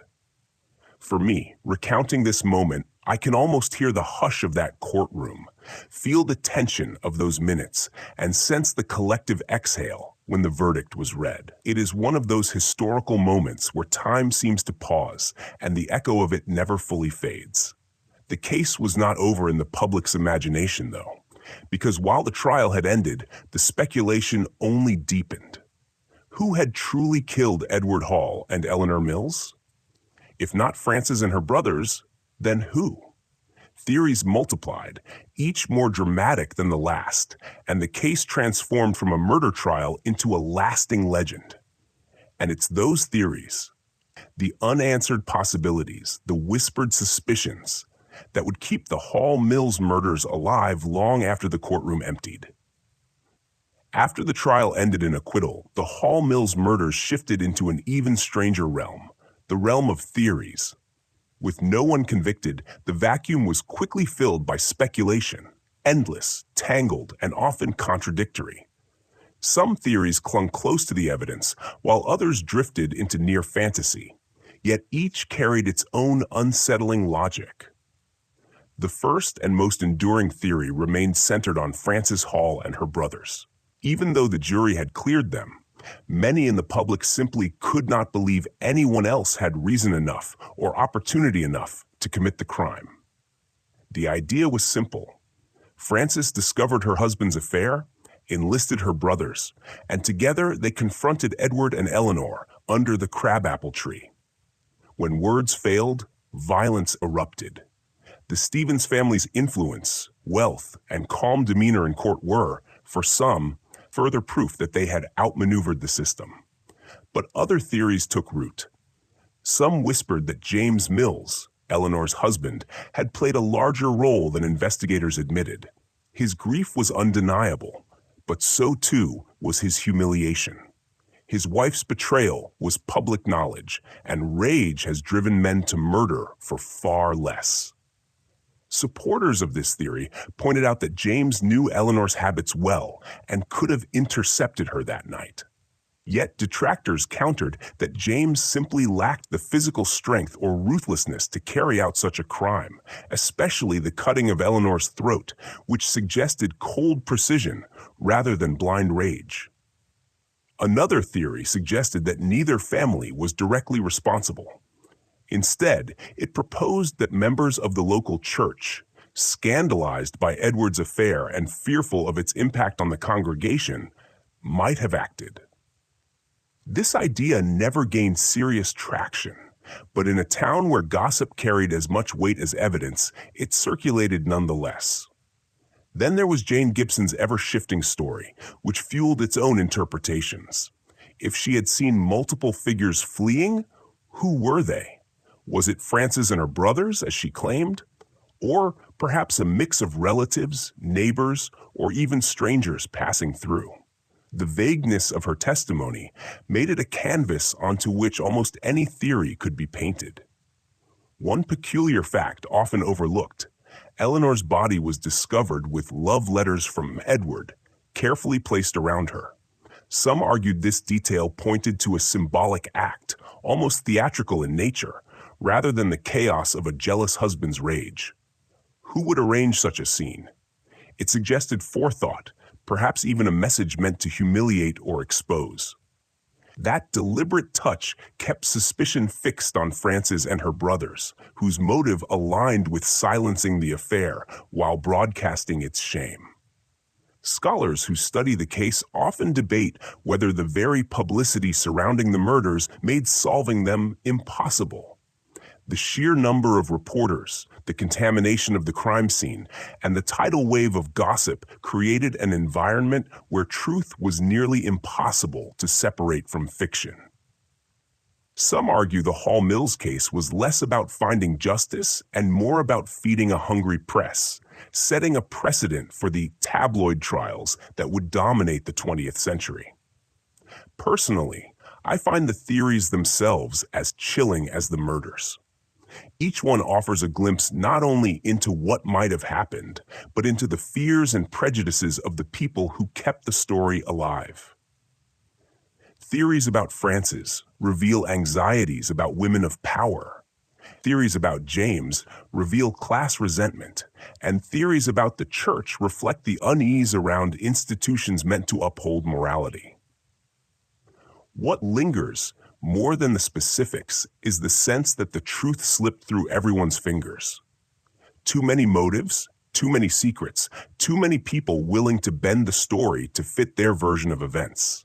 For me, recounting this moment, I can almost hear the hush of that courtroom, feel the tension of those minutes, and sense the collective exhale when the verdict was read. It is one of those historical moments where time seems to pause, and the echo of it never fully fades. The case was not over in the public's imagination, though, because while the trial had ended, the speculation only deepened. Who had truly killed Edward Hall and Eleanor Mills? If not Frances and her brothers, then who? Theories multiplied, each more dramatic than the last, and the case transformed from a murder trial into a lasting legend. And it's those theories, the unanswered possibilities, the whispered suspicions, that would keep the Hall Mills murders alive long after the courtroom emptied. After the trial ended in acquittal, the Hall Mills murders shifted into an even stranger realm, the realm of theories. With no one convicted, the vacuum was quickly filled by speculation, endless, tangled, and often contradictory. Some theories clung close to the evidence, while others drifted into near fantasy, yet each carried its own unsettling logic. The first and most enduring theory remained centered on Frances Hall and her brothers. Even though the jury had cleared them, many in the public simply could not believe anyone else had reason enough or opportunity enough to commit the crime. The idea was simple. Frances discovered her husband's affair, enlisted her brothers, and together they confronted Edward and Eleanor under the crabapple tree. When words failed, violence erupted. The Stevens family's influence, wealth, and calm demeanor in court were, for some, further proof that they had outmaneuvered the system. But other theories took root. Some whispered that James Mills, Eleanor's husband, had played a larger role than investigators admitted. His grief was undeniable, but so too was his humiliation. His wife's betrayal was public knowledge, and rage has driven men to murder for far less. Supporters of this theory pointed out that James knew Eleanor's habits well and could have intercepted her that night. Yet detractors countered that James simply lacked the physical strength or ruthlessness to carry out such a crime, especially the cutting of Eleanor's throat, which suggested cold precision rather than blind rage. Another theory suggested that neither family was directly responsible. Instead, it proposed that members of the local church, scandalized by Edward's affair and fearful of its impact on the congregation, might have acted. This idea never gained serious traction, but in a town where gossip carried as much weight as evidence, it circulated nonetheless. Then there was Jane Gibson's ever-shifting story, which fueled its own interpretations. If she had seen multiple figures fleeing, who were they? Was it Frances and her brothers, as she claimed? Or perhaps a mix of relatives, neighbors, or even strangers passing through? The vagueness of her testimony made it a canvas onto which almost any theory could be painted. One peculiar fact often overlooked: Eleanor's body was discovered with love letters from Edward, carefully placed around her. Some argued this detail pointed to a symbolic act, almost theatrical in nature, rather than the chaos of a jealous husband's rage. Who would arrange such a scene? It suggested forethought, perhaps even a message meant to humiliate or expose. That deliberate touch kept suspicion fixed on Frances and her brothers, whose motive aligned with silencing the affair while broadcasting its shame. Scholars who study the case often debate whether the very publicity surrounding the murders made solving them impossible. The sheer number of reporters, the contamination of the crime scene, and the tidal wave of gossip created an environment where truth was nearly impossible to separate from fiction. Some argue the Hall Mills case was less about finding justice and more about feeding a hungry press, setting a precedent for the tabloid trials that would dominate the 20th century. Personally, I find the theories themselves as chilling as the murders. Each one offers a glimpse not only into what might have happened, but into the fears and prejudices of the people who kept the story alive. Theories about Frances reveal anxieties about women of power. Theories about James reveal class resentment, and theories about the church reflect the unease around institutions meant to uphold morality. What lingers, more than the specifics, is the sense that the truth slipped through everyone's fingers. Too many motives, too many secrets, too many people willing to bend the story to fit their version of events.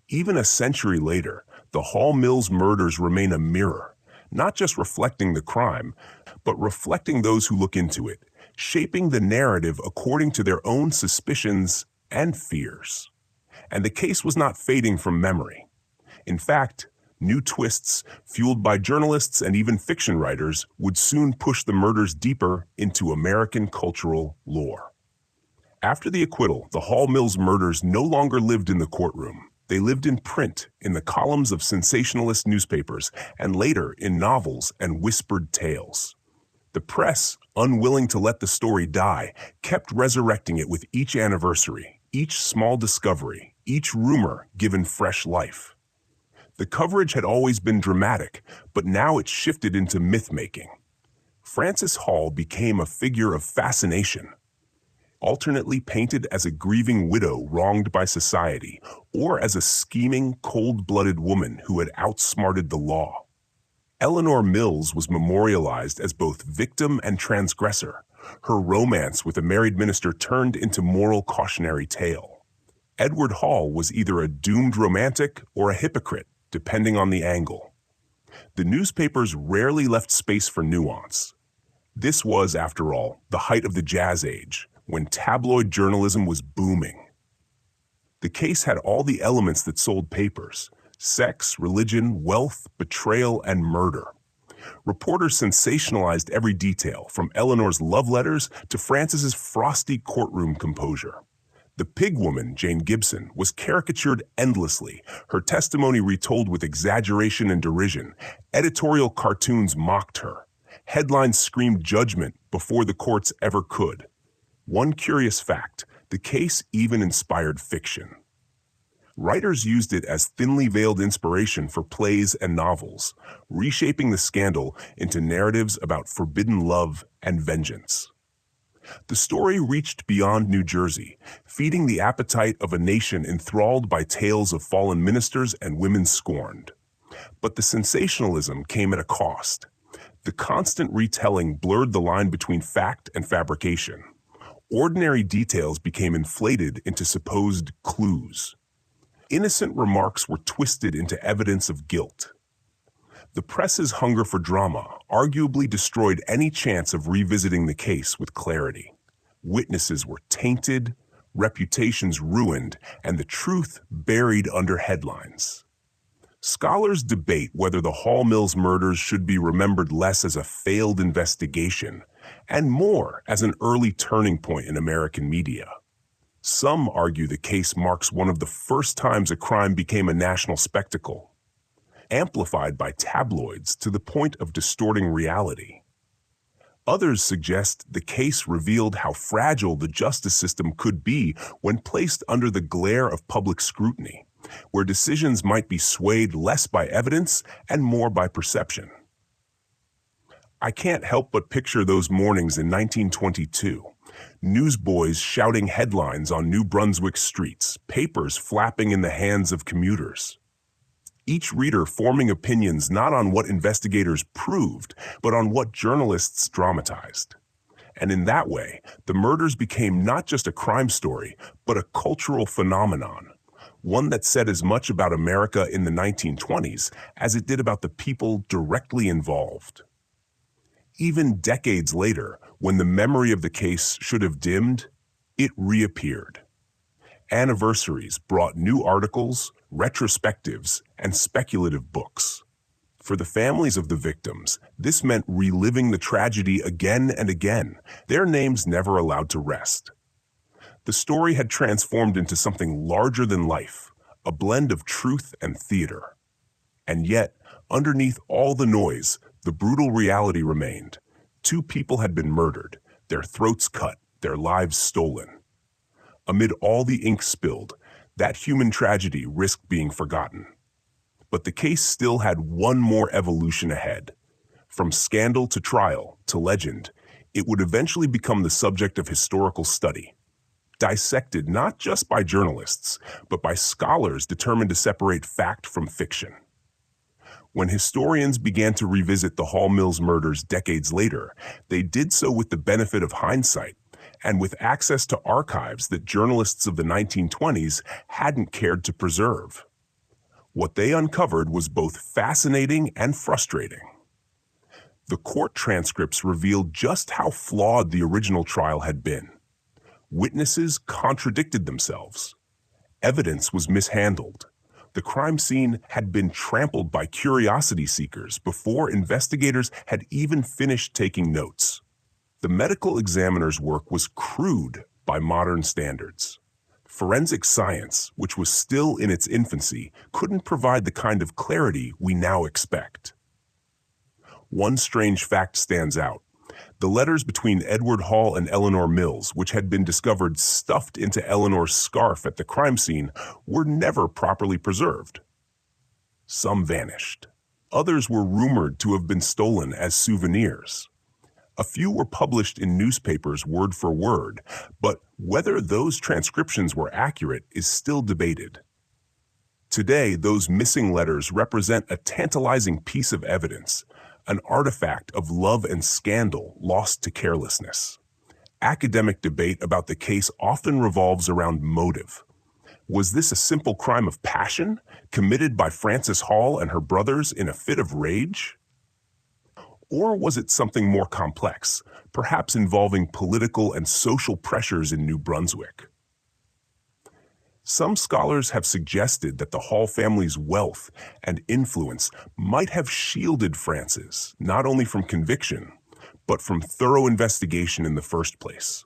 Even a century later, the Hall Mills murders remain a mirror, not just reflecting the crime, but reflecting those who look into it, shaping the narrative according to their own suspicions and fears. And the case was not fading from memory. In fact, new twists, fueled by journalists and even fiction writers, would soon push the murders deeper into American cultural lore. After the acquittal, the Hall Mills murders no longer lived in the courtroom. They lived in print, in the columns of sensationalist newspapers, and later in novels and whispered tales. The press, unwilling to let the story die, kept resurrecting it with each anniversary, each small discovery, each rumor given fresh life. The coverage had always been dramatic, but now it shifted into myth-making. Frances Hall became a figure of fascination, alternately painted as a grieving widow wronged by society, or as a scheming, cold-blooded woman who had outsmarted the law. Eleanor Mills was memorialized as both victim and transgressor, her romance with a married minister turned into moral cautionary tale. Edward Hall was either a doomed romantic or a hypocrite, depending on the angle. The newspapers rarely left space for nuance. This was, after all, the height of the Jazz Age, when tabloid journalism was booming. The case had all the elements that sold papers: sex, religion, wealth, betrayal, and murder. Reporters sensationalized every detail, from Eleanor's love letters to Frances's frosty courtroom composure. The pig woman, Jane Gibson, was caricatured endlessly, her testimony retold with exaggeration and derision. Editorial cartoons mocked her. Headlines screamed judgment before the courts ever could. One curious fact: the case even inspired fiction. Writers used it as thinly veiled inspiration for plays and novels, reshaping the scandal into narratives about forbidden love and vengeance. The story reached beyond New Jersey, feeding the appetite of a nation enthralled by tales of fallen ministers and women scorned. But the sensationalism came at a cost. The constant retelling blurred the line between fact and fabrication. Ordinary details became inflated into supposed clues. Innocent remarks were twisted into evidence of guilt. The press's hunger for drama arguably destroyed any chance of revisiting the case with clarity. Witnesses were tainted, reputations ruined, and the truth buried under headlines. Scholars debate whether the Hall Mills murders should be remembered less as a failed investigation and more as an early turning point in American media. Some argue the case marks one of the first times a crime became a national spectacle, amplified by tabloids to the point of distorting reality. Others suggest the case revealed how fragile the justice system could be when placed under the glare of public scrutiny, where decisions might be swayed less by evidence and more by perception. I can't help but picture those mornings in 1922. Newsboys shouting headlines on New Brunswick streets, papers flapping in the hands of commuters. Each reader forming opinions not on what investigators proved, but on what journalists dramatized. And in that way, the murders became not just a crime story, but a cultural phenomenon, one that said as much about America in the 1920s as it did about the people directly involved. Even decades later, when the memory of the case should have dimmed, it reappeared. Anniversaries brought new articles, retrospectives, and speculative books. For the families of the victims, this meant reliving the tragedy again and again, their names never allowed to rest. The story had transformed into something larger than life, a blend of truth and theater. And yet, underneath all the noise, the brutal reality remained. 2 people had been murdered, their throats cut, their lives stolen. Amid all the ink spilled, that human tragedy risked being forgotten. But the case still had one more evolution ahead. From scandal to trial to legend, it would eventually become the subject of historical study, dissected not just by journalists, but by scholars determined to separate fact from fiction. When historians began to revisit the Hall Mills murders decades later, they did so with the benefit of hindsight and with access to archives that journalists of the 1920s hadn't cared to preserve. What they uncovered was both fascinating and frustrating. The court transcripts revealed just how flawed the original trial had been. Witnesses contradicted themselves. Evidence was mishandled. The crime scene had been trampled by curiosity seekers before investigators had even finished taking notes. The medical examiner's work was crude by modern standards. Forensic science, which was still in its infancy, couldn't provide the kind of clarity we now expect. One strange fact stands out. The letters between Edward Hall and Eleanor Mills, which had been discovered stuffed into Eleanor's scarf at the crime scene, were never properly preserved. Some vanished. Others were rumored to have been stolen as souvenirs. A few were published in newspapers word for word, but whether those transcriptions were accurate is still debated. Today, those missing letters represent a tantalizing piece of evidence, an artifact of love and scandal lost to carelessness. Academic debate about the case often revolves around motive. Was this a simple crime of passion, committed by Frances Hall and her brothers in a fit of rage? Or was it something more complex, perhaps involving political and social pressures in New Brunswick? Some scholars have suggested that the Hall family's wealth and influence might have shielded Frances, not only from conviction, but from thorough investigation in the first place.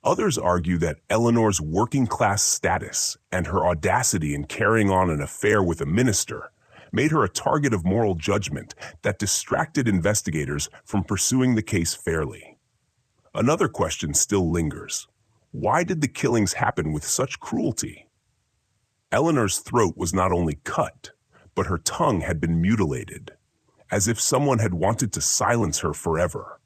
Others argue that Eleanor's working-class status and her audacity in carrying on an affair with a minister made her a target of moral judgment that distracted investigators from pursuing the case fairly. Another question still lingers. Why did the killings happen with such cruelty? Eleanor's throat was not only cut, but her tongue had been mutilated, as if someone had wanted to silence her forever.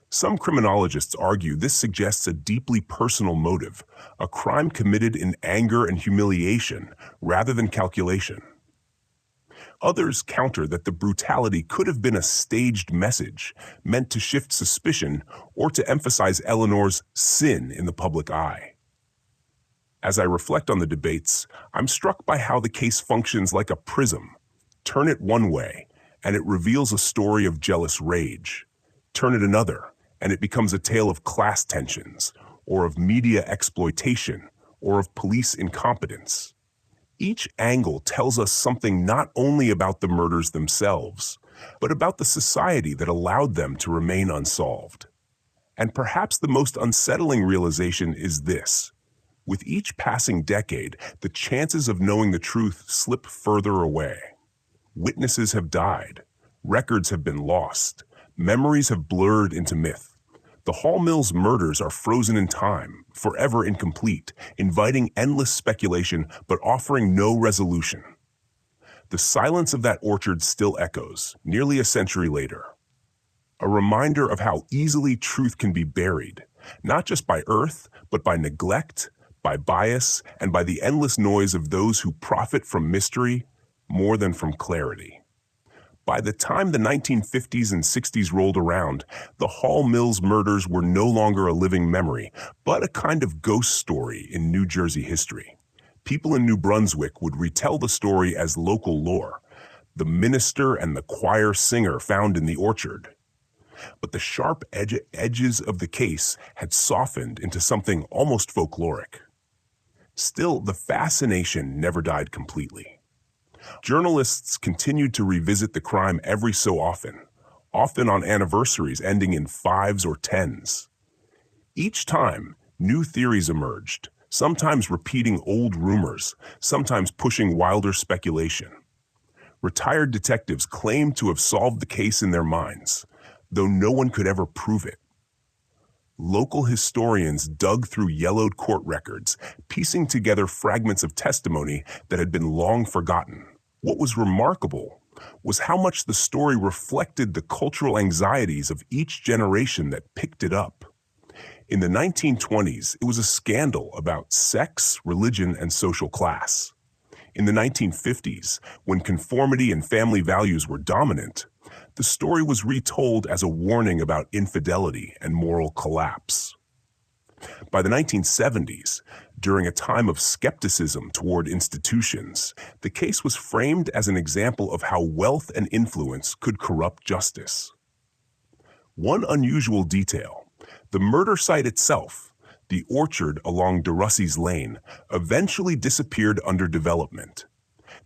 Some criminologists argue this suggests a deeply personal motive, a crime committed in anger and humiliation rather than calculation. Others counter that the brutality could have been a staged message meant to shift suspicion or to emphasize Eleanor's sin in the public eye. As I reflect on the debates, I'm struck by how the case functions like a prism. Turn it one way, and it reveals a story of jealous rage. Turn it another, and it becomes a tale of class tensions, or of media exploitation, or of police incompetence. Each angle tells us something not only about the murders themselves, but about the society that allowed them to remain unsolved. And perhaps the most unsettling realization is this. With each passing decade, the chances of knowing the truth slip further away. Witnesses have died. Records have been lost. Memories have blurred into myth. The Hall Mills murders are frozen in time, forever incomplete, inviting endless speculation but offering no resolution. The silence of that orchard still echoes, nearly a century later. A reminder of how easily truth can be buried, not just by earth, but by neglect, by bias, and by the endless noise of those who profit from mystery more than from clarity. By the time the 1950s and 60s rolled around, the Hall Mills murders were no longer a living memory, but a kind of ghost story in New Jersey history. People in New Brunswick would retell the story as local lore, the minister and the choir singer found in the orchard. But the sharp edges of the case had softened into something almost folkloric. Still, the fascination never died completely. Journalists continued to revisit the crime every so often on anniversaries ending in 5s or 10s. Each time, new theories emerged, sometimes repeating old rumors, sometimes pushing wilder speculation. Retired detectives claimed to have solved the case in their minds, though no one could ever prove it. Local historians dug through yellowed court records, piecing together fragments of testimony that had been long forgotten. What was remarkable was how much the story reflected the cultural anxieties of each generation that picked it up. In the 1920s, it was a scandal about sex, religion, and social class. In the 1950s, when conformity and family values were dominant, the story was retold as a warning about infidelity and moral collapse. By the 1970s, during a time of skepticism toward institutions, the case was framed as an example of how wealth and influence could corrupt justice. One unusual detail: the murder site itself, the orchard along DeRussey's Lane, eventually disappeared under development.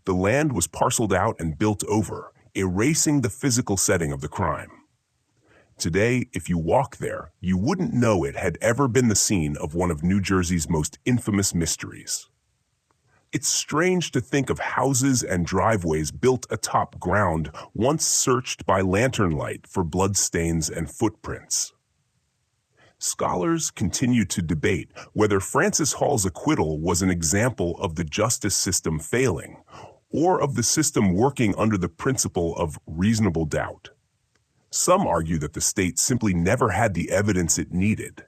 The land was parceled out and built over, erasing the physical setting of the crime. Today, if you walk there, you wouldn't know it had ever been the scene of one of New Jersey's most infamous mysteries. It's strange to think of houses and driveways built atop ground once searched by lantern light for bloodstains and footprints. Scholars continue to debate whether Francis Hall's acquittal was an example of the justice system failing, or of the system working under the principle of reasonable doubt. Some argue that the state simply never had the evidence it needed,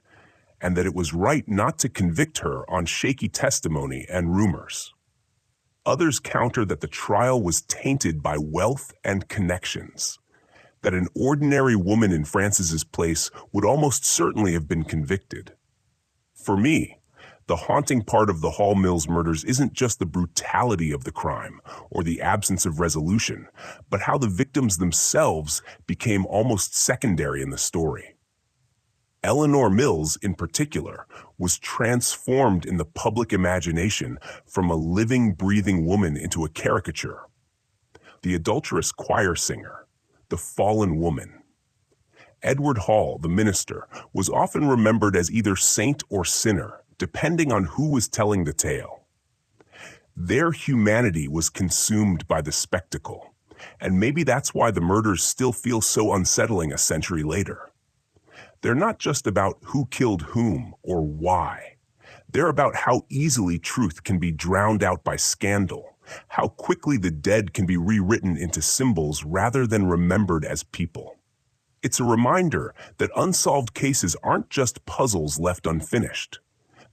and that it was right not to convict her on shaky testimony and rumors. Others counter that the trial was tainted by wealth and connections, that an ordinary woman in Francis's place would almost certainly have been convicted. For me, the haunting part of the Hall Mills murders isn't just the brutality of the crime or the absence of resolution, but how the victims themselves became almost secondary in the story. Eleanor Mills, in particular, was transformed in the public imagination from a living, breathing woman into a caricature. The adulterous choir singer, the fallen woman. Edward Hall, the minister, was often remembered as either saint or sinner, depending on who was telling the tale. Their humanity was consumed by the spectacle, and maybe that's why the murders still feel so unsettling a century later. They're not just about who killed whom or why. They're about how easily truth can be drowned out by scandal, how quickly the dead can be rewritten into symbols rather than remembered as people. It's a reminder that unsolved cases aren't just puzzles left unfinished.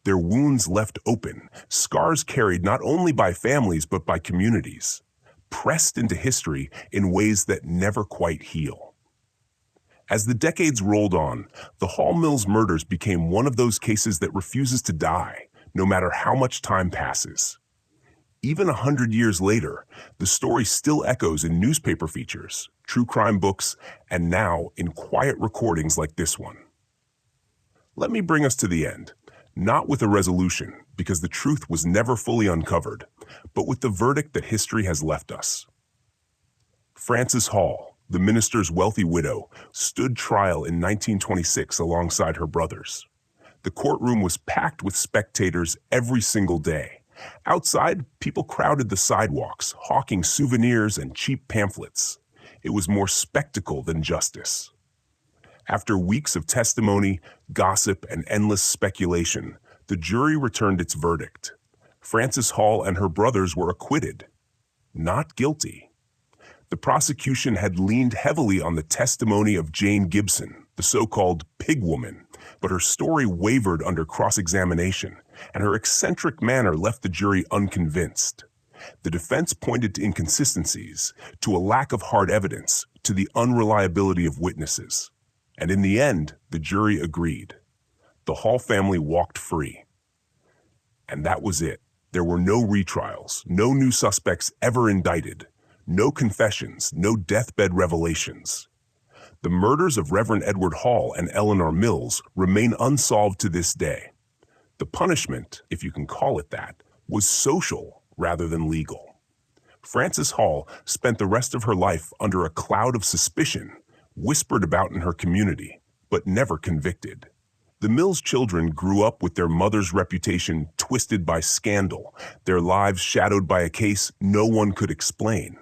They're wounds left open, scars carried not only by families but by communities, pressed into history in ways that never quite heal. As the decades rolled on, the Hall Mills murders became one of those cases that refuses to die, no matter how much time passes. Even 100 years later, the story still echoes in newspaper features, true crime books, and now in quiet recordings like this one. Let me bring us to the end. Not with a resolution, because the truth was never fully uncovered, but with the verdict that history has left us. Frances Hall, the minister's wealthy widow, stood trial in 1926 alongside her brothers. The courtroom was packed with spectators every single day. Outside, people crowded the sidewalks, hawking souvenirs and cheap pamphlets. It was more spectacle than justice. After weeks of testimony, gossip, and endless speculation, the jury returned its verdict. Frances Hall and her brothers were acquitted, not guilty. The prosecution had leaned heavily on the testimony of Jane Gibson, the so-called pig woman, but her story wavered under cross-examination, and her eccentric manner left the jury unconvinced. The defense pointed to inconsistencies, to a lack of hard evidence, to the unreliability of witnesses. And in the end, the jury agreed. The Hall family walked free. And that was it. There were no retrials, no new suspects ever indicted, no confessions, no deathbed revelations. The murders of Reverend Edward Hall and Eleanor Mills remain unsolved to this day. The punishment, if you can call it that, was social rather than legal. Frances Hall spent the rest of her life under a cloud of suspicion, whispered about in her community, but never convicted. The Mills children grew up with their mother's reputation twisted by scandal, their lives shadowed by a case no one could explain.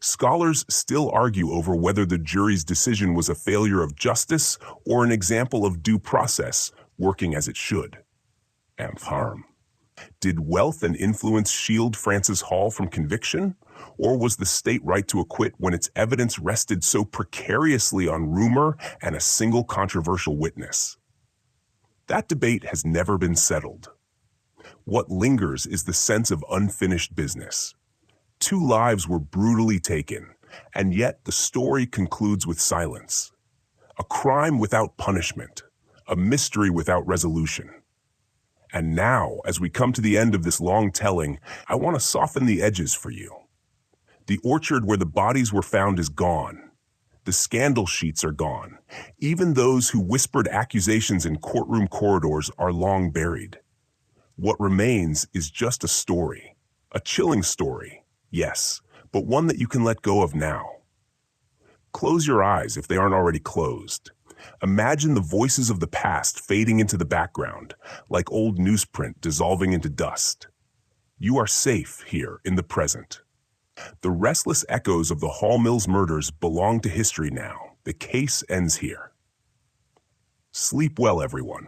Scholars still argue over whether the jury's decision was a failure of justice or an example of due process working as it should. And harm. Did wealth and influence shield Frances Hall from conviction? Or was the state right to acquit when its evidence rested so precariously on rumor and a single controversial witness? That debate has never been settled. What lingers is the sense of unfinished business. 2 lives were brutally taken, and yet the story concludes with silence. A crime without punishment, a mystery without resolution. And now, as we come to the end of this long telling, I want to soften the edges for you. The orchard where the bodies were found is gone. The scandal sheets are gone. Even those who whispered accusations in courtroom corridors are long buried. What remains is just a story. A chilling story, yes, but one that you can let go of now. Close your eyes if they aren't already closed. Imagine the voices of the past fading into the background, like old newsprint dissolving into dust. You are safe here in the present. The restless echoes of the Hall Mills murders belong to history now. The case ends here. Sleep well, everyone.